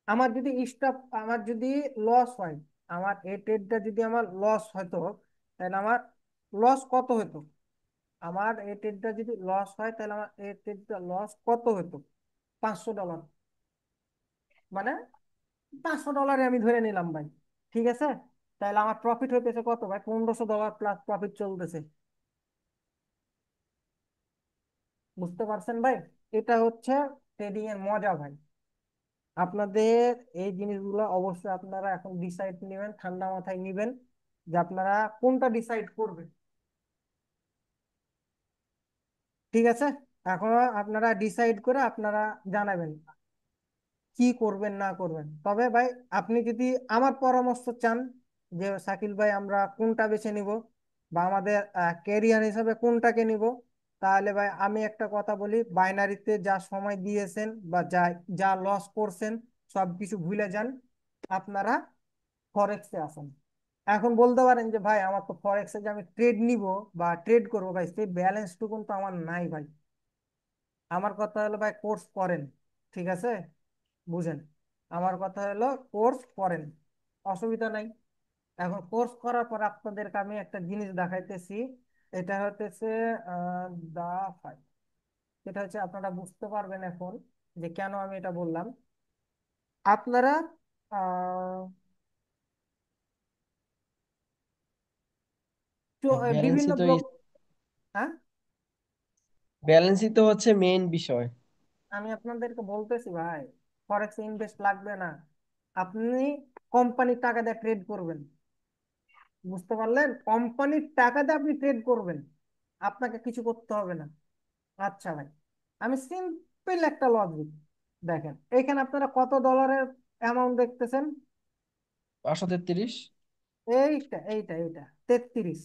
আমার যদি স্টপ, আমার যদি লস হয়, আমার এই ট্রেডটা যদি আমার লস হতো, তাহলে আমার লস কত হতো? আমার এই ট্রেডটা যদি লস হয় তাহলে আমার এই ট্রেডটা লস কত হতো? $500। মানে $500 আমি ধরে নিলাম ভাই। ঠিক আছে, তাহলে আমার প্রফিট হইতেছে কত ভাই? $1500 প্লাস প্রফিট চলতেছে। বুঝতে পারছেন ভাই? এটা হচ্ছে ট্রেডিং এর মজা ভাই। আপনাদের এই জিনিসগুলো অবশ্যই আপনারা এখন ডিসাইড নেবেন, ঠান্ডা মাথায় নেবেন যে আপনারা কোনটা ডিসাইড করবেন। ঠিক আছে, এখন আপনারা ডিসাইড করে আপনারা জানাবেন কি করবেন না করবেন। তবে ভাই আপনি যদি আমার পরামর্শ চান যে শাকিল ভাই আমরা কোনটা বেছে নিব বা আমাদের ক্যারিয়ার হিসাবে কোনটাকে নিব, তাহলে ভাই আমি একটা কথা বলি, বাইনারিতে যা সময় দিয়েছেন বা যা যা লস করছেন সব কিছু ভুলে যান, আপনারা ফরেক্সে আসেন। এখন বলতে পারেন যে ভাই আমার তো ফরেক্সে যে আমি ট্রেড নিব বা ট্রেড করবো ভাই, সেই ব্যালেন্সটুকু তো আমার নাই ভাই। আমার কথা হলো ভাই কোর্স করেন। ঠিক আছে, বুঝেন, আমার কথা হলো কোর্স করেন, অসুবিধা নাই। এখন কোর্স করার পর আপনাদেরকে আমি একটা জিনিস দেখাইতেছি। এটা হতেছে দা ফাইভ। এটা হচ্ছে আপনারা বুঝতে পারবেন এখন যে কেন আমি এটা বললাম। আপনারা আহ বিভিন্ন ব্যালেন্সই তো ব্লক। হ্যাঁ, ব্যালেন্সই তো হচ্ছে মেইন বিষয়। আমি আপনাদেরকে বলতেছি ভাই, ফরেক্স ইনভেস্ট লাগবে না। আপনি কোম্পানির টাকা দিয়ে ট্রেড করবেন। বুঝতে পারলেন? কোম্পানির টাকা দিয়ে আপনি ট্রেড করবেন, আপনাকে কিছু করতে হবে না। আচ্ছা ভাই, আমি সিম্পল একটা লজিক দেখেন, এখানে আপনারা কত ডলারের অ্যামাউন্ট দেখতেছেন? 533। এইটা এইটা এইটা 33।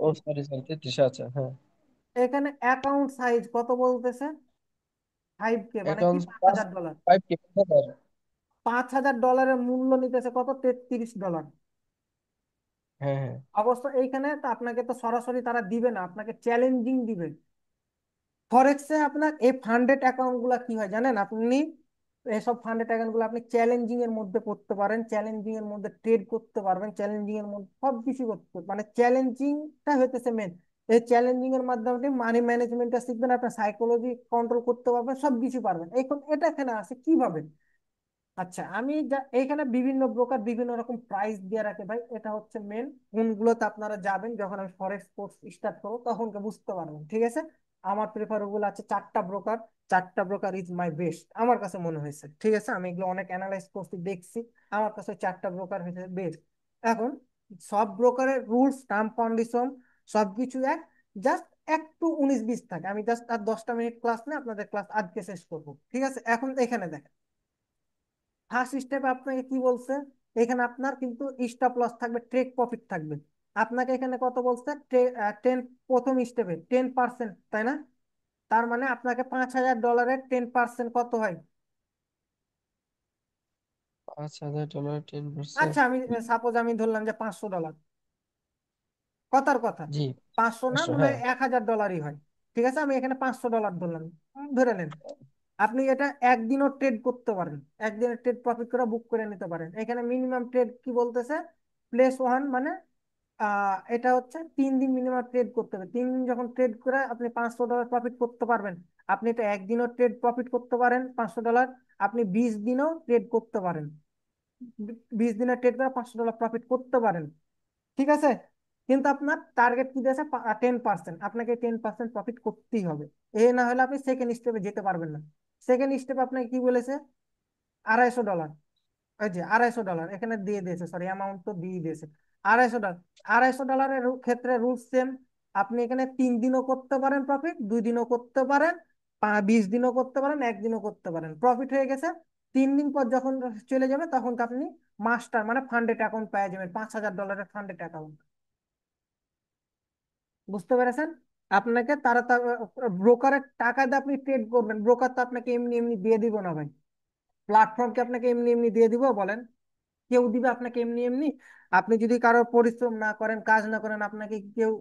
ও সরি সরি, 33, আচ্ছা হ্যাঁ। এখানে অ্যাকাউন্ট সাইজ কত বলতেছে? 5K, মানে কি এখন 5,000 ডলার। 5K 5,000। $5,000 মূল্য নিতেছে কত? $33। হ্যাঁ হ্যাঁ। অবশ্য এইখানে তো আপনাকে তো সরাসরি তারা দিবে না, আপনাকে চ্যালেঞ্জিং দিবে। ফরেক্সে আপনার এই ফান্ডেড অ্যাকাউন্ট গুলা কি হয় জানেন আপনি? এসব ফান্ডেড অ্যাকাউন্ট গুলো আপনি চ্যালেঞ্জিং এর মধ্যে করতে পারেন, চ্যালেঞ্জিং এর মধ্যে ট্রেড করতে পারবেন, চ্যালেঞ্জিং এর মধ্যে সবকিছু করতে, মানে চ্যালেঞ্জিংটা হইতেছে মেন। এই চ্যালেঞ্জিং এর মাধ্যমে আপনি মানি ম্যানেজমেন্টটা শিখবেন, আপনার সাইকোলজি কন্ট্রোল করতে পারবেন, সবকিছু পারবেন। এখন এটা এখানে আসে কিভাবে? আচ্ছা, আমি যা এখানে বিভিন্ন ব্রোকার বিভিন্ন রকম প্রাইস দিয়ে রাখে ভাই, এটা হচ্ছে মেন। কোনগুলোতে আপনারা যাবেন যখন আমি ফরেক্স কোর্স স্টার্ট করবো তখন বুঝতে পারবেন। ঠিক আছে, আমার প্রেফারেবল আছে 4টা ব্রোকার। 4টা ব্রোকার ইজ মাই বেস্ট আমার কাছে মনে হয়েছে। ঠিক আছে, আমি এগুলো অনেক অ্যানালাইজ করছি, দেখছি, আমার কাছে 4টা ব্রোকার হয়েছে বেস্ট। এখন সব ব্রোকারের রুলস টার্ম কন্ডিশন সবকিছু এক, জাস্ট একটু 19-20 থাকে। আমি জাস্ট আর 10টা মিনিট ক্লাস নিয়ে আপনাদের ক্লাস আজকে শেষ করবো। ঠিক আছে, এখন এখানে দেখেন ফার্স্ট স্টেপে আপনাকে কি বলছে। এখানে আপনার কিন্তু স্টপ লস থাকবে, ট্রেক প্রফিট থাকবে। আপনাকে এখানে কত বলছে? 10, প্রথম স্টেপে 10%, তাই না? তার মানে আপনাকে $5,000 10% কত হয়? 5,000 10%। আচ্ছা, আমি সাপোজ আমি ধরলাম যে $500, কথার কথা। জি। 500 না, 500, মনে হয় হ্যাঁ। $1,000-ই হয়। ঠিক আছে, আমি এখানে $500 ধরলাম, ধরে নেন। আপনি এটা একদিনও ট্রেড করতে পারেন, একদিনের ট্রেড প্রফিট করে বুক করে নিতে পারেন। এখানে মিনিমাম ট্রেড কি বলতেছে? প্লেস ওয়ান, মানে এটা হচ্ছে 3 দিন মিনিমাম ট্রেড করতে হবে। 3 দিন যখন ট্রেড করে আপনি $500 প্রফিট করতে পারবেন। আপনি এটা একদিনও ট্রেড প্রফিট করতে পারেন $500, আপনি 20 দিনও ট্রেড করতে পারেন। 20 দিনের ট্রেড করে $500 প্রফিট করতে পারেন। ঠিক আছে, কিন্তু আপনার টার্গেট কি দিয়েছে? 10%, আপনাকে 10% প্রফিট করতেই হবে। এ না হলে আপনি সেকেন্ড স্টেপে যেতে পারবেন না। সেকেন্ড স্টেপে আপনাকে কি বলেছে? $250। ওই যে $250 এখানে দিয়ে দিয়েছে, সরি অ্যামাউন্ট তো দিয়ে দিয়েছে। $250, $250 ক্ষেত্রে রুল সেম। আপনি এখানে 3 দিনও করতে পারেন প্রফিট, 2 দিনও করতে পারেন, 20 দিনও করতে পারেন, একদিনও করতে পারেন, প্রফিট হয়ে গেছে। 3 দিন পর যখন চলে যাবে তখন তো আপনি মাস্টার মানে ফান্ডেড অ্যাকাউন্ট পেয়ে যাবেন, $5,000 ফান্ডেড অ্যাকাউন্ট। বুঝতে পেরেছেন? আপনাকে তারা ব্রোকারের টাকা দিয়ে আপনি ট্রেড করবেন, ব্রোকার তো আপনাকে এমনি এমনি দিয়ে দিব না ভাই। প্ল্যাটফর্মকে আপনাকে এমনি এমনি দিয়ে দিব বলেন? কেউ দিবে আপনাকে এমনি এমনি? আপনি যদি কারো পরিশ্রম না করেন, কাজ না করেন, আপনাকে কি কেউ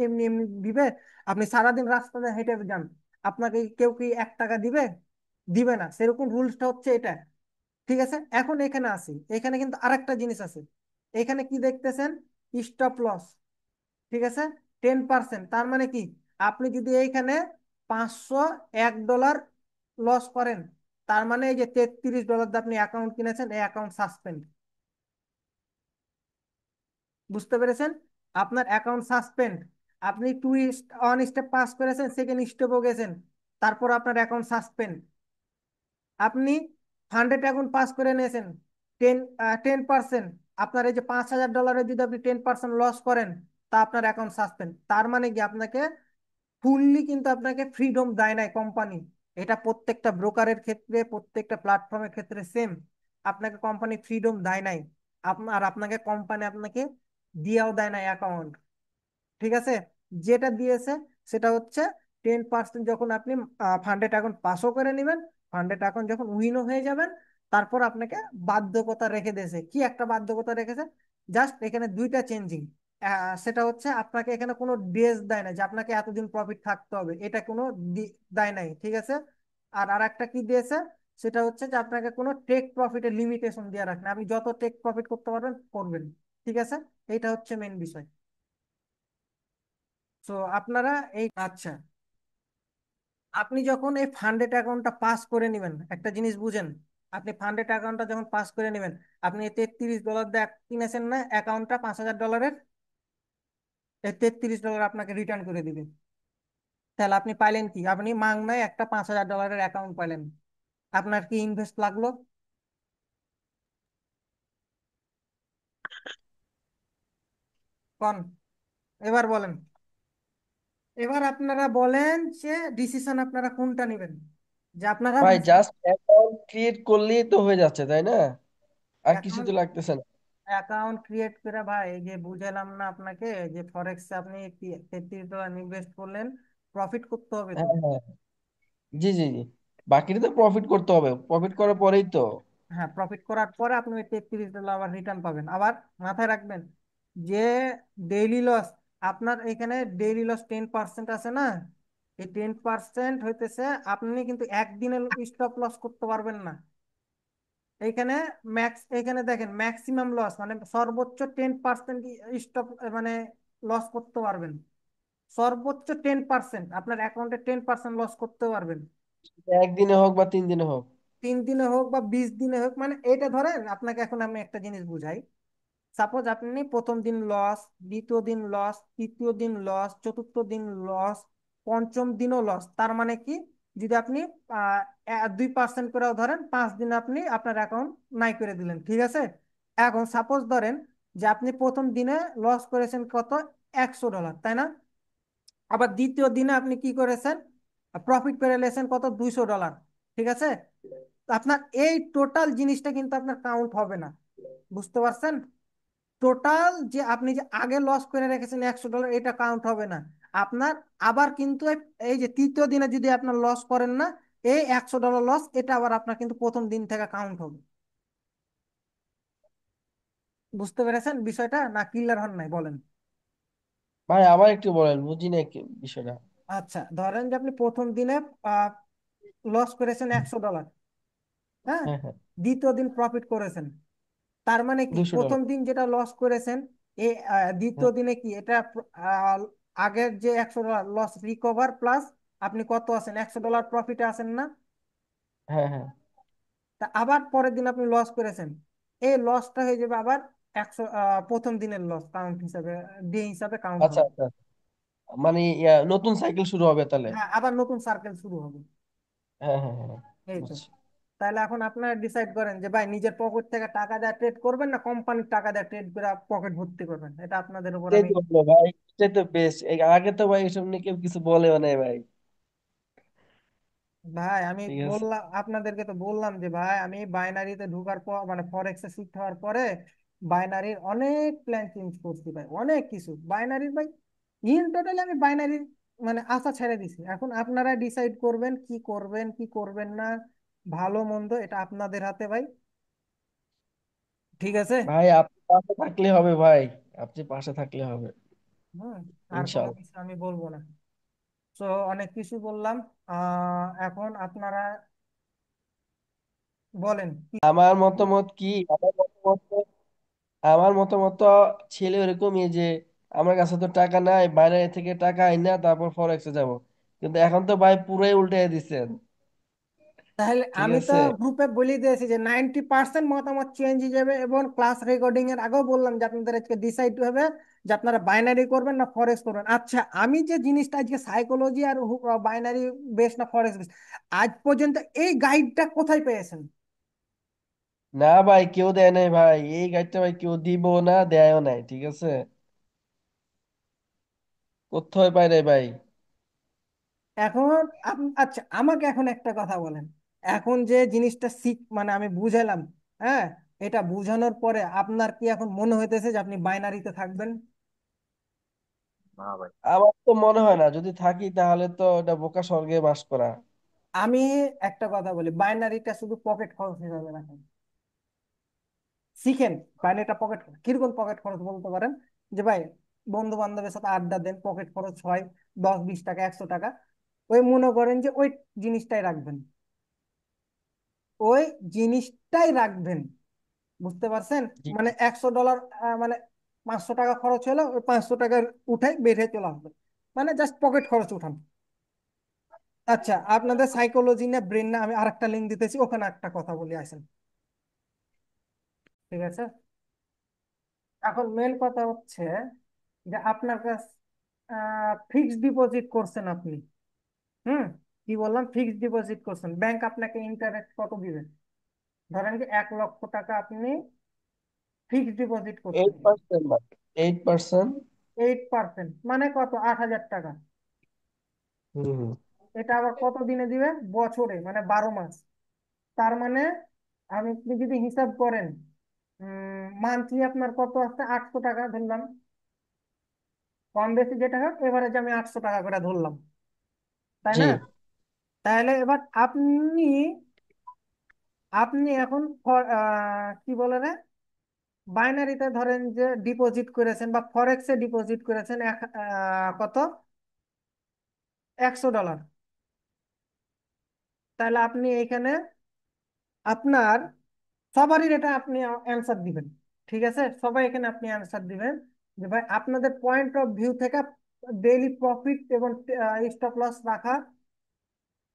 এমনি এমনি দিবে? আপনি সারাদিন রাস্তাতে হেঁটে যান, আপনাকে কেউ কি 1 টাকা দিবে? দিবে না, সেরকম রুলসটা হচ্ছে এটা। ঠিক আছে, এখন এখানে আসি, এখানে কিন্তু আরেকটা জিনিস আছে। এখানে কি দেখতেছেন? Stop loss. ঠিক আছে, 10%। তার মানে কি, আপনি যদি এইখানে 501 ডলার লস করেন, তার মানে এই যে $33 দিয়ে আপনি অ্যাকাউন্ট কিনেছেন, এই অ্যাকাউন্ট সাসপেন্ড। বুঝতে পেরেছেন? আপনার অ্যাকাউন্ট সাসপেন্ড। আপনি 1 স্টেপ পাস করেছেন, সেকেন্ড স্টেপও গেছেন, তারপর আপনার অ্যাকাউন্ট সাসপেন্ড। আপনি 100 অ্যাকাউন্ট পাস করে নিয়েছেন, 10%। আপনার এই যে $5,000 যদি আপনি 10% লস করেন, তা আপনার অ্যাকাউন্ট সাসপেন্ড। তার মানে কি, আপনাকে ফুললি কিন্তু আপনাকে ফ্রিডম দেয় নাই কোম্পানি। এটা প্রত্যেকটা ব্রোকারের ক্ষেত্রে, প্রত্যেকটা প্ল্যাটফর্মের ক্ষেত্রে সেম। আপনাকে কোম্পানি ফ্রিডম দেয় নাই। আপনার আপনাকে কোম্পানি আপনাকে দিয়েও দেয় নাই অ্যাকাউন্ট। ঠিক আছে, যেটা দিয়েছে সেটা হচ্ছে 10% যখন আপনি ফান্ডেড অ্যাকাউন্ট পাসও করে নেবেন, ফান্ডেড অ্যাকাউন্ট যখন উইনও হয়ে যাবেন, তারপর আপনাকে বাধ্যকতা রেখে দিয়েছে। কি একটা বাধ্যকতা রেখেছে? জাস্ট এখানে দুইটা চেঞ্জিং। সেটা হচ্ছে আপনাকে এখানে কোনো ডেজ দেয় না যে আপনাকে এতদিন প্রফিট থাকতে হবে, এটা কোনো দেয় নাই। ঠিক আছে, আর আরেকটা কি দিয়েছে, সেটা হচ্ছে যে আপনাকে কোনো টেক প্রফিটের লিমিটেশন দিয়ে রাখেন, আপনি যত টেক প্রফিট করতে পারবেন করবেন। ঠিক আছে, এইটা হচ্ছে মেন বিষয়। তো আপনারা এই, আচ্ছা, আপনি যখন এই ফান্ডেড অ্যাকাউন্টটা পাস করে নেবেন, একটা জিনিস বুঝেন, আপনি ফান্ডেড অ্যাকাউন্টটা যখন পাস করে নেবেন, আপনি $33 দিয়ে কিনেছেন না অ্যাকাউন্টটা 5,000 ডলারের, এই $33 আপনাকে রিটার্ন করে দিবে। তাহলে আপনি পাইলেন কি? আপনি মাংনায় একটা 5,000 ডলারের অ্যাকাউন্ট পাইলেন। আপনার কি ইনভেস্ট লাগলো? কোন, এবার বলেন। এবার আপনারা বলেন যে ডিসিশন আপনারা কোনটা নেবেন, যে আপনারা ভাই জাস্ট অ্যাকাউন্ট ক্রিয়েট করলেই তো হয়ে যাচ্ছে তাই না? আর কিছু তো অ্যাকাউন্ট লাগতেছে না। অ্যাকাউন্ট ক্রিয়েট করে, ভাই এই যে বুঝালাম না আপনাকে, যে ফরেক্সে আপনি $33 ইনভেস্ট করলেন, প্রফিট করতে হবে তো। হ্যাঁ হ্যাঁ, জি জি জি, বাকিটা তো প্রফিট করতে হবে, প্রফিট করার পরেই তো। হ্যাঁ, প্রফিট করার পরে আপনি ওই $33 আবার রিটার্ন পাবেন। আবার মাথায় রাখবেন যে ডেইলি লস, আপনার এখানে ডেইলি লস 10% আছে না, এই 10% হইতেছে, আপনি কিন্তু একদিনে স্টপ লস করতে পারবেন না। এইখানে এখানে দেখেন ম্যাক্সিমাম লস মানে সর্বোচ্চ 10% স্টপ মানে লস করতে পারবেন। সর্বোচ্চ 10%, আপনার অ্যাকাউন্টে 10% লস করতে পারবেন। একদিনে হোক বা 3 দিনে হোক। 3 দিনে হোক বা 20 দিনে হোক, মানে এটা ধরেন আপনাকে এখন আমি একটা জিনিস বুঝাই। সাপোজ আপনি প্রথম দিন লস, দ্বিতীয় দিন লস, তৃতীয় দিন লস, চতুর্থ দিন লস, পঞ্চম দিনও লস। তার মানে কি, যদি আপনি 2% করেও ধরেন, 5 দিন আপনি আপনার অ্যাকাউন্ট নাই করে দিলেন। ঠিক আছে, এখন সাপোজ ধরেন যে আপনি প্রথম দিনে লস করেছেন কত, $100, তাই না? আবার দ্বিতীয় দিনে আপনি কি করেছেন, প্রফিট করে নিয়েছেন কত, $200। ঠিক আছে, তো আপনার এই টোটাল জিনিসটা কিন্তু আপনার কাউন্ট হবে না। বুঝতে পারছেন? টোটাল যে আপনি যে আগে লস করে রেখেছেন $100, এটা কাউন্ট হবে না আপনার। আবার কিন্তু এই যে তৃতীয় দিনে যদি আপনার লস করেন না, এই $100 লস, এটা আবার আপনার কিন্তু প্রথম দিন থেকে কাউন্ট হবে। বুঝতে পেরেছেন বিষয়টা, না ক্লিয়ার হন নাই বলেন? ভাই আবার একটু বলেন, বুঝি না বিষয়টা। আচ্ছা, ধরেন যে আপনি প্রথম দিনে লস করেছেন $100, হ্যাঁ, হ্যাঁ হ্যাঁ, দ্বিতীয় দিন প্রফিট করেছেন। তার মানে কি, 200 ডলার। প্রথম দিন যেটা লস করেছেন, এই দ্বিতীয় হ্যাঁ দিনে কি এটা আগের যে $100 লস রিকভার প্লাস আপনি কত আছেন, $100 প্রফিটে আছেন না? হ্যাঁ হ্যাঁ। তা আবার পরের দিন আপনি লস করেছেন, এই লসটা হয়ে যাবে আবার 100, প্রথম দিনের লস কাউন্ট হিসাবে, ডে হিসাবে কাউন্ট আচ্ছা হবে। আচ্ছা, মানে নতুন সাইকেল শুরু হবে তাহলে। হ্যাঁ, আবার নতুন সার্কেল শুরু হবে। হ্যাঁ হ্যাঁ হ্যাঁ, এই তো। বুঝছি। তাহলে এখন আপনারা ডিসাইড করেন যে ভাই নিজের পকেট থেকে টাকা দেওয়া ট্রেড করবেন, না কোম্পানির টাকা দেওয়া ট্রেড করে পকেট ভর্তি করবেন, এটা আপনাদের উপর এটাই আমি। তো হলো ভাই, এটাই তো বেস্ট। আগে তো ভাই এসব নিয়ে কেউ কিছু বলেও নাই ভাই। ভাই আমি ঠিক আছে। বললাম আপনাদেরকে, তো বললাম যে ভাই আমি বাইনারিতে ঢোকার পর, মানে ফরেক্সে শিফট হওয়ার পরে বাইনারির অনেক প্ল্যান চেঞ্জ করছি ভাই, অনেক কিছু বাইনারির ভাই। ইন টোটালি আমি বাইনারির মানে আশা ছেড়ে দিছি। এখন আপনারা ডিসাইড করবেন কি করবেন কি করবেন না, ভালো মন্দ এটা আপনাদের হাতে ভাই। ঠিক আছে। ভাই আপনি পাশে থাকলে হবে ভাই, আপনি পাশে থাকলে হবে। হুম, আর কোনো ইনশাল্লাহ। কিছু আমি বলবো না। তো অনেক কিছু বললাম, এখন আপনারা বলেন। আমার মতামত কি, আমার মতামত ছেলে এরকমই যে আমার কাছে তো টাকা নাই, বাইরে থেকে টাকা আইনা তারপর ফরেক্সে যাব। কিন্তু এখন তো ভাই পুরাই উল্টে দিচ্ছেন। তাহলে ঠিক আমি তো আছে। গ্রুপে বলে দিয়েছি যে 90% মতামত চেঞ্জ হয়ে যাবে, এবং ক্লাস রেকর্ডিং এর আগেও বললাম যে আপনাদের আজকে ডিসাইড হবে যে আপনারা বাইনারি করবেন না ফরেক্স করবেন। আচ্ছা, আমি যে জিনিসটা আজকে সাইকোলজি আর বাইনারি বেস না ফরেক্স বেস, আজ পর্যন্ত এই গাইডটা কোথায় পেয়েছেন? না ভাই, কেউ দেয় নাই ভাই, এই গাইডটা ভাই কেউ দিব না, দেয়ও নাই। ঠিক আছে, কোথায় পাই রে ভাই। এখন আচ্ছা, আমাকে এখন একটা কথা বলেন। এখন যে জিনিসটা মানে আমি বুঝালাম, হ্যাঁ, এটা বুঝানোর পরে আপনার কি এখন মনে হইতেছে যে আপনি বাইনারিতে থাকবেন? না ভাই। আমার তো মনে হয় না, যদি থাকি তাহলে তো এটা বোকা স্বর্গে বাস করা। আমি একটা কথা বলি, বাইনারিটা শুধু পকেট খরচ হিসাবে রাখেন, শিখেন। বাইনারিটা পকেট, কিরকম পকেট খরচ বলতে পারেন? যে ভাই, বন্ধু বান্ধবের সাথে আড্ডা দেন, পকেট খরচ হয় 10 20 টাকা 100 টাকা, ওই মনে করেন যে ওই জিনিসটাই রাখবেন, ওই জিনিসটাই রাখবেন। বুঝতে পারছেন? জি। মানে $100, মানে 500 টাকা খরচ হলো, ওই 500 টাকা উঠাই বের চলে আসবে, মানে জাস্ট পকেট খরচ উঠান। আচ্ছা, আপনাদের সাইকোলজি না ব্রেন না, আমি আরেকটা লিঙ্ক দিতেছি, ওখানে একটা কথা বলে আসেন। ঠিক আছে, এখন মেন কথা হচ্ছে যে আপনার কাছে ফিক্সড ডিপোজিট করছেন আপনি। হুম, কি বললাম? ফিক্সড ডিপোজিট করছেন, ব্যাংক আপনাকে ইন্টারেস্ট কত দিবে? ধরেন যে 1 লক্ষ টাকা আপনি ফিক্সড ডিপোজিট করছেন। 8%, ভাই 8%। 8% মানে কত? 8,000 টাকা। হম হম। এটা আবার কত দিনে দিবে? বছরে, মানে 12 মাস। তার মানে আপনি যদি হিসাব করেন, মান্থলি আপনার কত আসছে? 800 টাকা ধরলাম, কম বেশি যেটা হোক, এভারেজ আমি 800 টাকা করে ধরলাম, তাই জি। না? তাহলে এবার আপনি আপনি এখন কি বলে রে, বাইনারিতে ধরেন যে ডিপোজিট করেছেন বা ফরেক্সে ডিপোজিট করেছেন কত? $100। তাহলে আপনি এখানে আপনার সবারই এটা আপনি অ্যান্সার দিবেন। ঠিক আছে, সবাই এখানে আপনি অ্যান্সার দিবেন যে ভাই আপনাদের পয়েন্ট অফ ভিউ থেকে ডেইলি প্রফিট এবং স্টপ লস রাখা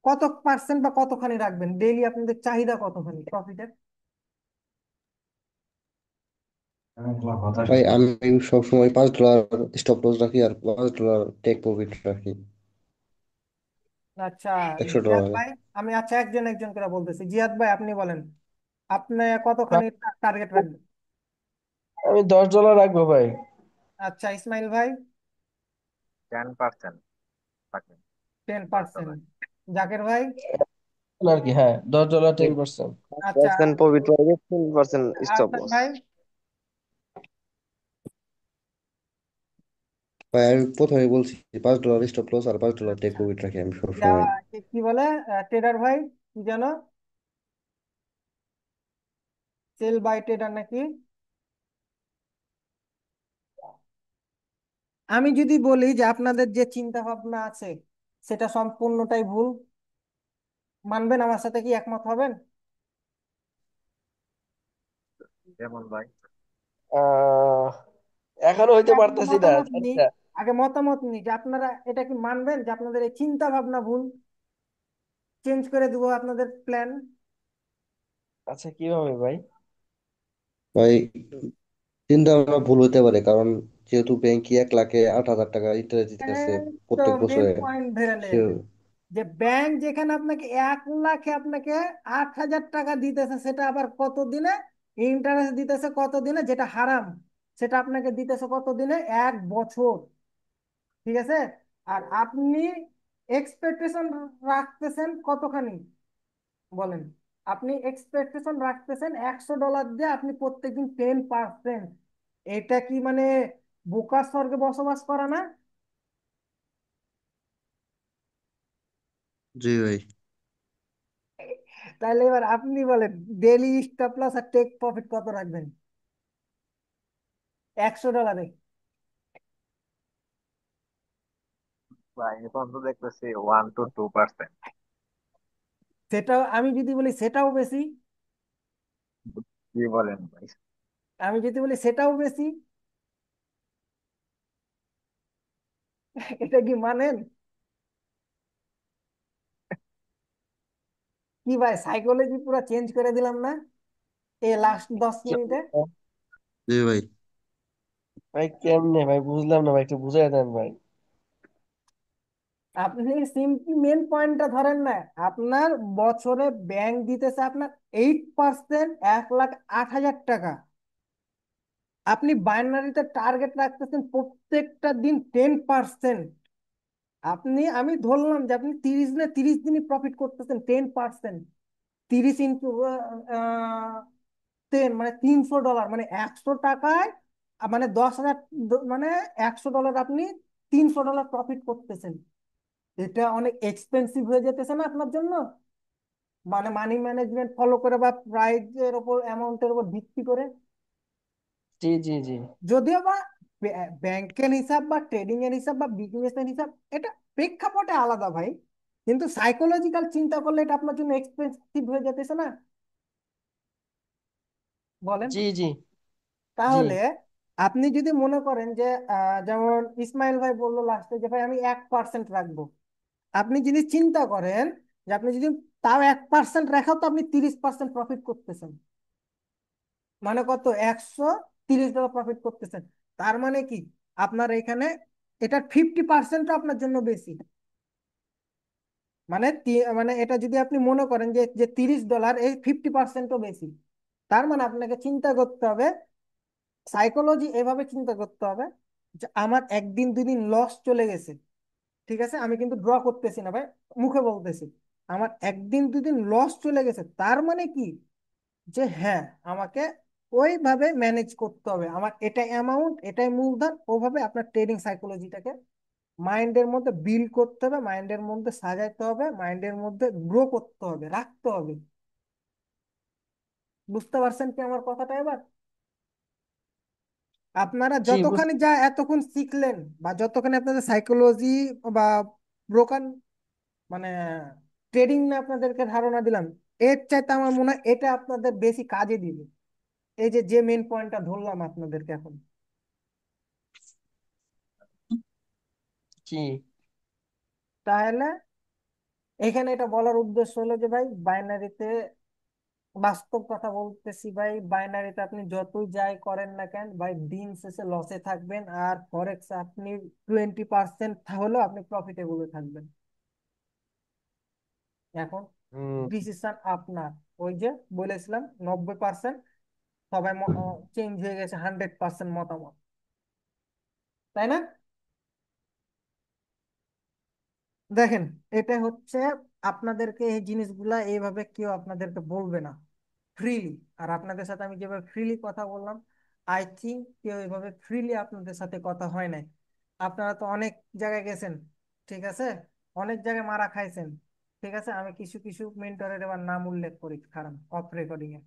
কত পার্সেন্ট বা কতখানি রাখবেন, ডেইলি আপনাদের চাহিদা কতখানি প্রফিটের? ভাই আমি সবসময় $5 স্টপ লস রাখি আর $5 টেক প্রফিট রাখি আচ্ছা, একশো জিয়াদ ডলারে ভাই, আমি আচ্ছা একজন একজন করে বলতেছি। জিয়াদ ভাই, আপনি বলেন, আপনি ভাই, কতখানি টার্গেট রাখবেন? আমি $10 রাখবো ভাই। আচ্ছা, ইসমাইল ভাই? 10% থাকে। Ten 10 dollar. পার্সেন্ট জাকের ভাই? আর কি, হ্যাঁ, $10 10%। আচ্ছা, 5% প্রফিট পাইবে, 10% স্টপ আহসান লস। ভাই? ভাই আমি প্রথমে বলছি $5 স্টপ লস আর $5 টেক আচ্ছা, প্রফিট রাখি আমি সবসময় কি বলে ট্রেডার ভাই, কি জানো, সেল বাই ট্রেডার নাকি? আমি যদি বলি যে আপনাদের যে চিন্তা ভাবনা আছে সেটা সম্পূর্ণটাই ভুল, মানবেন? আমার সাথে কি একমত হবেন? যেমন ভাই। আহ এখনো হইতে আগে পারতেছি না, মতামত জানি নিই, না। আগে মতামত নিই যে আপনারা এটা কি মানবেন যে আপনাদের এই চিন্তা ভাবনা ভুল, চেঞ্জ করে দেবো আপনাদের প্ল্যান? আচ্ছা, কিভাবে ভাই? ভাই চিন্তা ভাবনা ভুল হতে পারে, কারণ যেহেতু ব্যাংকে 1 লাখে 8,000 টাকা ইন্টারেস্ট দিতেছে এই তো প্রত্যেক মেন বছরে পয়েন্ট ধরে সে নিয়েছে, যে ব্যাংক যেখানে আপনাকে 1 লাখে আপনাকে 8,000 টাকা দিতেছে, সেটা আবার কত দিনে ইন্টারেস্ট দিতেছে? কত দিনে? যেটা হারাম, সেটা আপনাকে দিতেছে কত দিনে? 1 বছর। ঠিক আছে, আর আপনি এক্সপেকটেশন রাখতেছেন কতখানি বলেন? আপনি এক্সপেকটেশন রাখতেছেন $100 দিয়ে আপনি প্রত্যেকদিন 10%। এটা কি মানে বোকার স্বর্গে বসবাস করা না? জি ভাই। তাহলে এবার আপনি বলেন, ডেইলি স্টপ লস আর টেক প্রফিট কত রাখবেন $100? ভাই এখন তো দেখতেছি 1 to 2%। সেটাও আমি যদি বলি সেটাও বেশি। কি বলেন ভাই? আমি যদি বলি সেটাও বেশি, এটা কি মানেন? কি ভাই, সাইকোলজি পুরো চেঞ্জ করে দিলাম না এই লাস্ট 10 মিনিটে? জি ভাই। ভাই কেমনে ভাই, বুঝলাম না ভাই, একটু বুঝাই দেন ভাই। আপনি সিম্পলি মেন পয়েন্টটা ধরেন না। আপনার বছরে ব্যাংক দিতেছে আপনার 8%, 1,08,000 টাকা। আপনি বাইনারিতে টার্গেট রাখতেছেন প্রত্যেকটা দিন 10%। আমি ধরলাম যে আপনি 30 দিনে 30 দিনই প্রফিট করতেছেন 10%। 30 ইন্টু 10 মানে $300, মানে 100 টাকায় মানে 10,000, মানে $100 আপনি $300 প্রফিট করতেছেন। এটা অনেক এক্সপেন্সিভ হয়ে যেতেছে না আপনার জন্য? মানে মানি ম্যানেজমেন্ট ফলো করে বা প্রাইজের ওপর, অ্যামাউন্টের উপর ভিত্তি করে। জি জি জি। যদিও বা ব্যাংকের হিসাব বা ট্রেডিং এর হিসাব বা বিজনেস এর হিসাব, এটা প্রেক্ষাপটে আলাদা ভাই, কিন্তু সাইকোলজিক্যাল চিন্তা করলে এটা আপনার জন্য এক্সপেন্সিভ হয়ে যেতেছে না? বলেন। জি জি জি। তাহলে আপনি যদি মনে করেন যে যেমন ইসমাইল ভাই বললো লাস্টে যে ভাই আমি 1% রাখবো, আপনি যদি চিন্তা করেন যে আপনি যদি তাও 1% রাখাও, তো আপনি 30% প্রফিট করতেছেন। মানে কত, $130 প্রফিট করতেছেন। তার মানে কি, আপনার এখানে এটার 50% আপনার জন্য বেশি। মানে মানে এটা যদি আপনি মনে করেন যে যে $30, এই 50%ও বেশি। তার মানে আপনাকে চিন্তা করতে হবে, সাইকোলজি এভাবে চিন্তা করতে হবে যে আমার একদিন দুদিন লস চলে গেছে, ঠিক আছে, আমি কিন্তু ড্র করতেছি না ভাই, মুখে বলতেছি, আমার একদিন দুদিন লস চলে গেছে, তার মানে কি, যে হ্যাঁ, আমাকে ওইভাবে ম্যানেজ করতে হবে, আমার এটা অ্যামাউন্ট, এটাই মূলধন, ওভাবে আপনার ট্রেডিং সাইকোলজিটাকে মাইন্ডের মধ্যে বিল্ড করতে হবে, মাইন্ডের মধ্যে সাজাইতে হবে, মাইন্ডের মধ্যে গ্রো করতে হবে, রাখতে হবে। বুঝতে পারছেন কি আমার কথাটা এবার? আপনারা জি যতখানি যা এতক্ষণ শিখলেন, বা যতখানি আপনাদের সাইকোলজি বা ব্রোকান মানে ট্রেডিং না আপনাদেরকে ধারণা দিলাম, এর চাইতে আমার মনে হয় এটা আপনাদের বেশি কাজে দিবে। এই যে যে মেন পয়েন্টটা ধরলাম আপনাদেরকে এখন। জি। তাহলে এখানে এটা বলার উদ্দেশ্য হলো যে ভাই, বাইনারিতে বাস্তব কথা বলতেছি ভাই, বাইনারিতে আপনি যতই যাই করেন না কেন ভাই, দিন শেষে লসে থাকবেন, আর ফরেক্স আপনি 20% হলেও আপনি প্রফিটেবল থাকবেন। এখন হুম। ডিসিশন আপনার। ওই যে বলেছিলাম 90%, সবাই চেঞ্জ হয়ে গেছে 100% মতামত, তাই না? দেখেন, এটা হচ্ছে আপনাদেরকে এই জিনিসগুলা এইভাবে কেউ আপনাদেরকে বলবে না ফ্রিলি। আর আপনাদের সাথে আমি যেভাবে ফ্রিলি কথা বললাম, আই থিঙ্ক কেউ এভাবে ফ্রিলি আপনাদের সাথে কথা হয় নাই। আপনারা তো অনেক জায়গায় গেছেন, ঠিক আছে, অনেক জায়গায় মারা খাইছেন, ঠিক আছে, আমি কিছু কিছু মেন্টরের এবার নাম উল্লেখ করি, কারণ অফ রেকর্ডিং এ।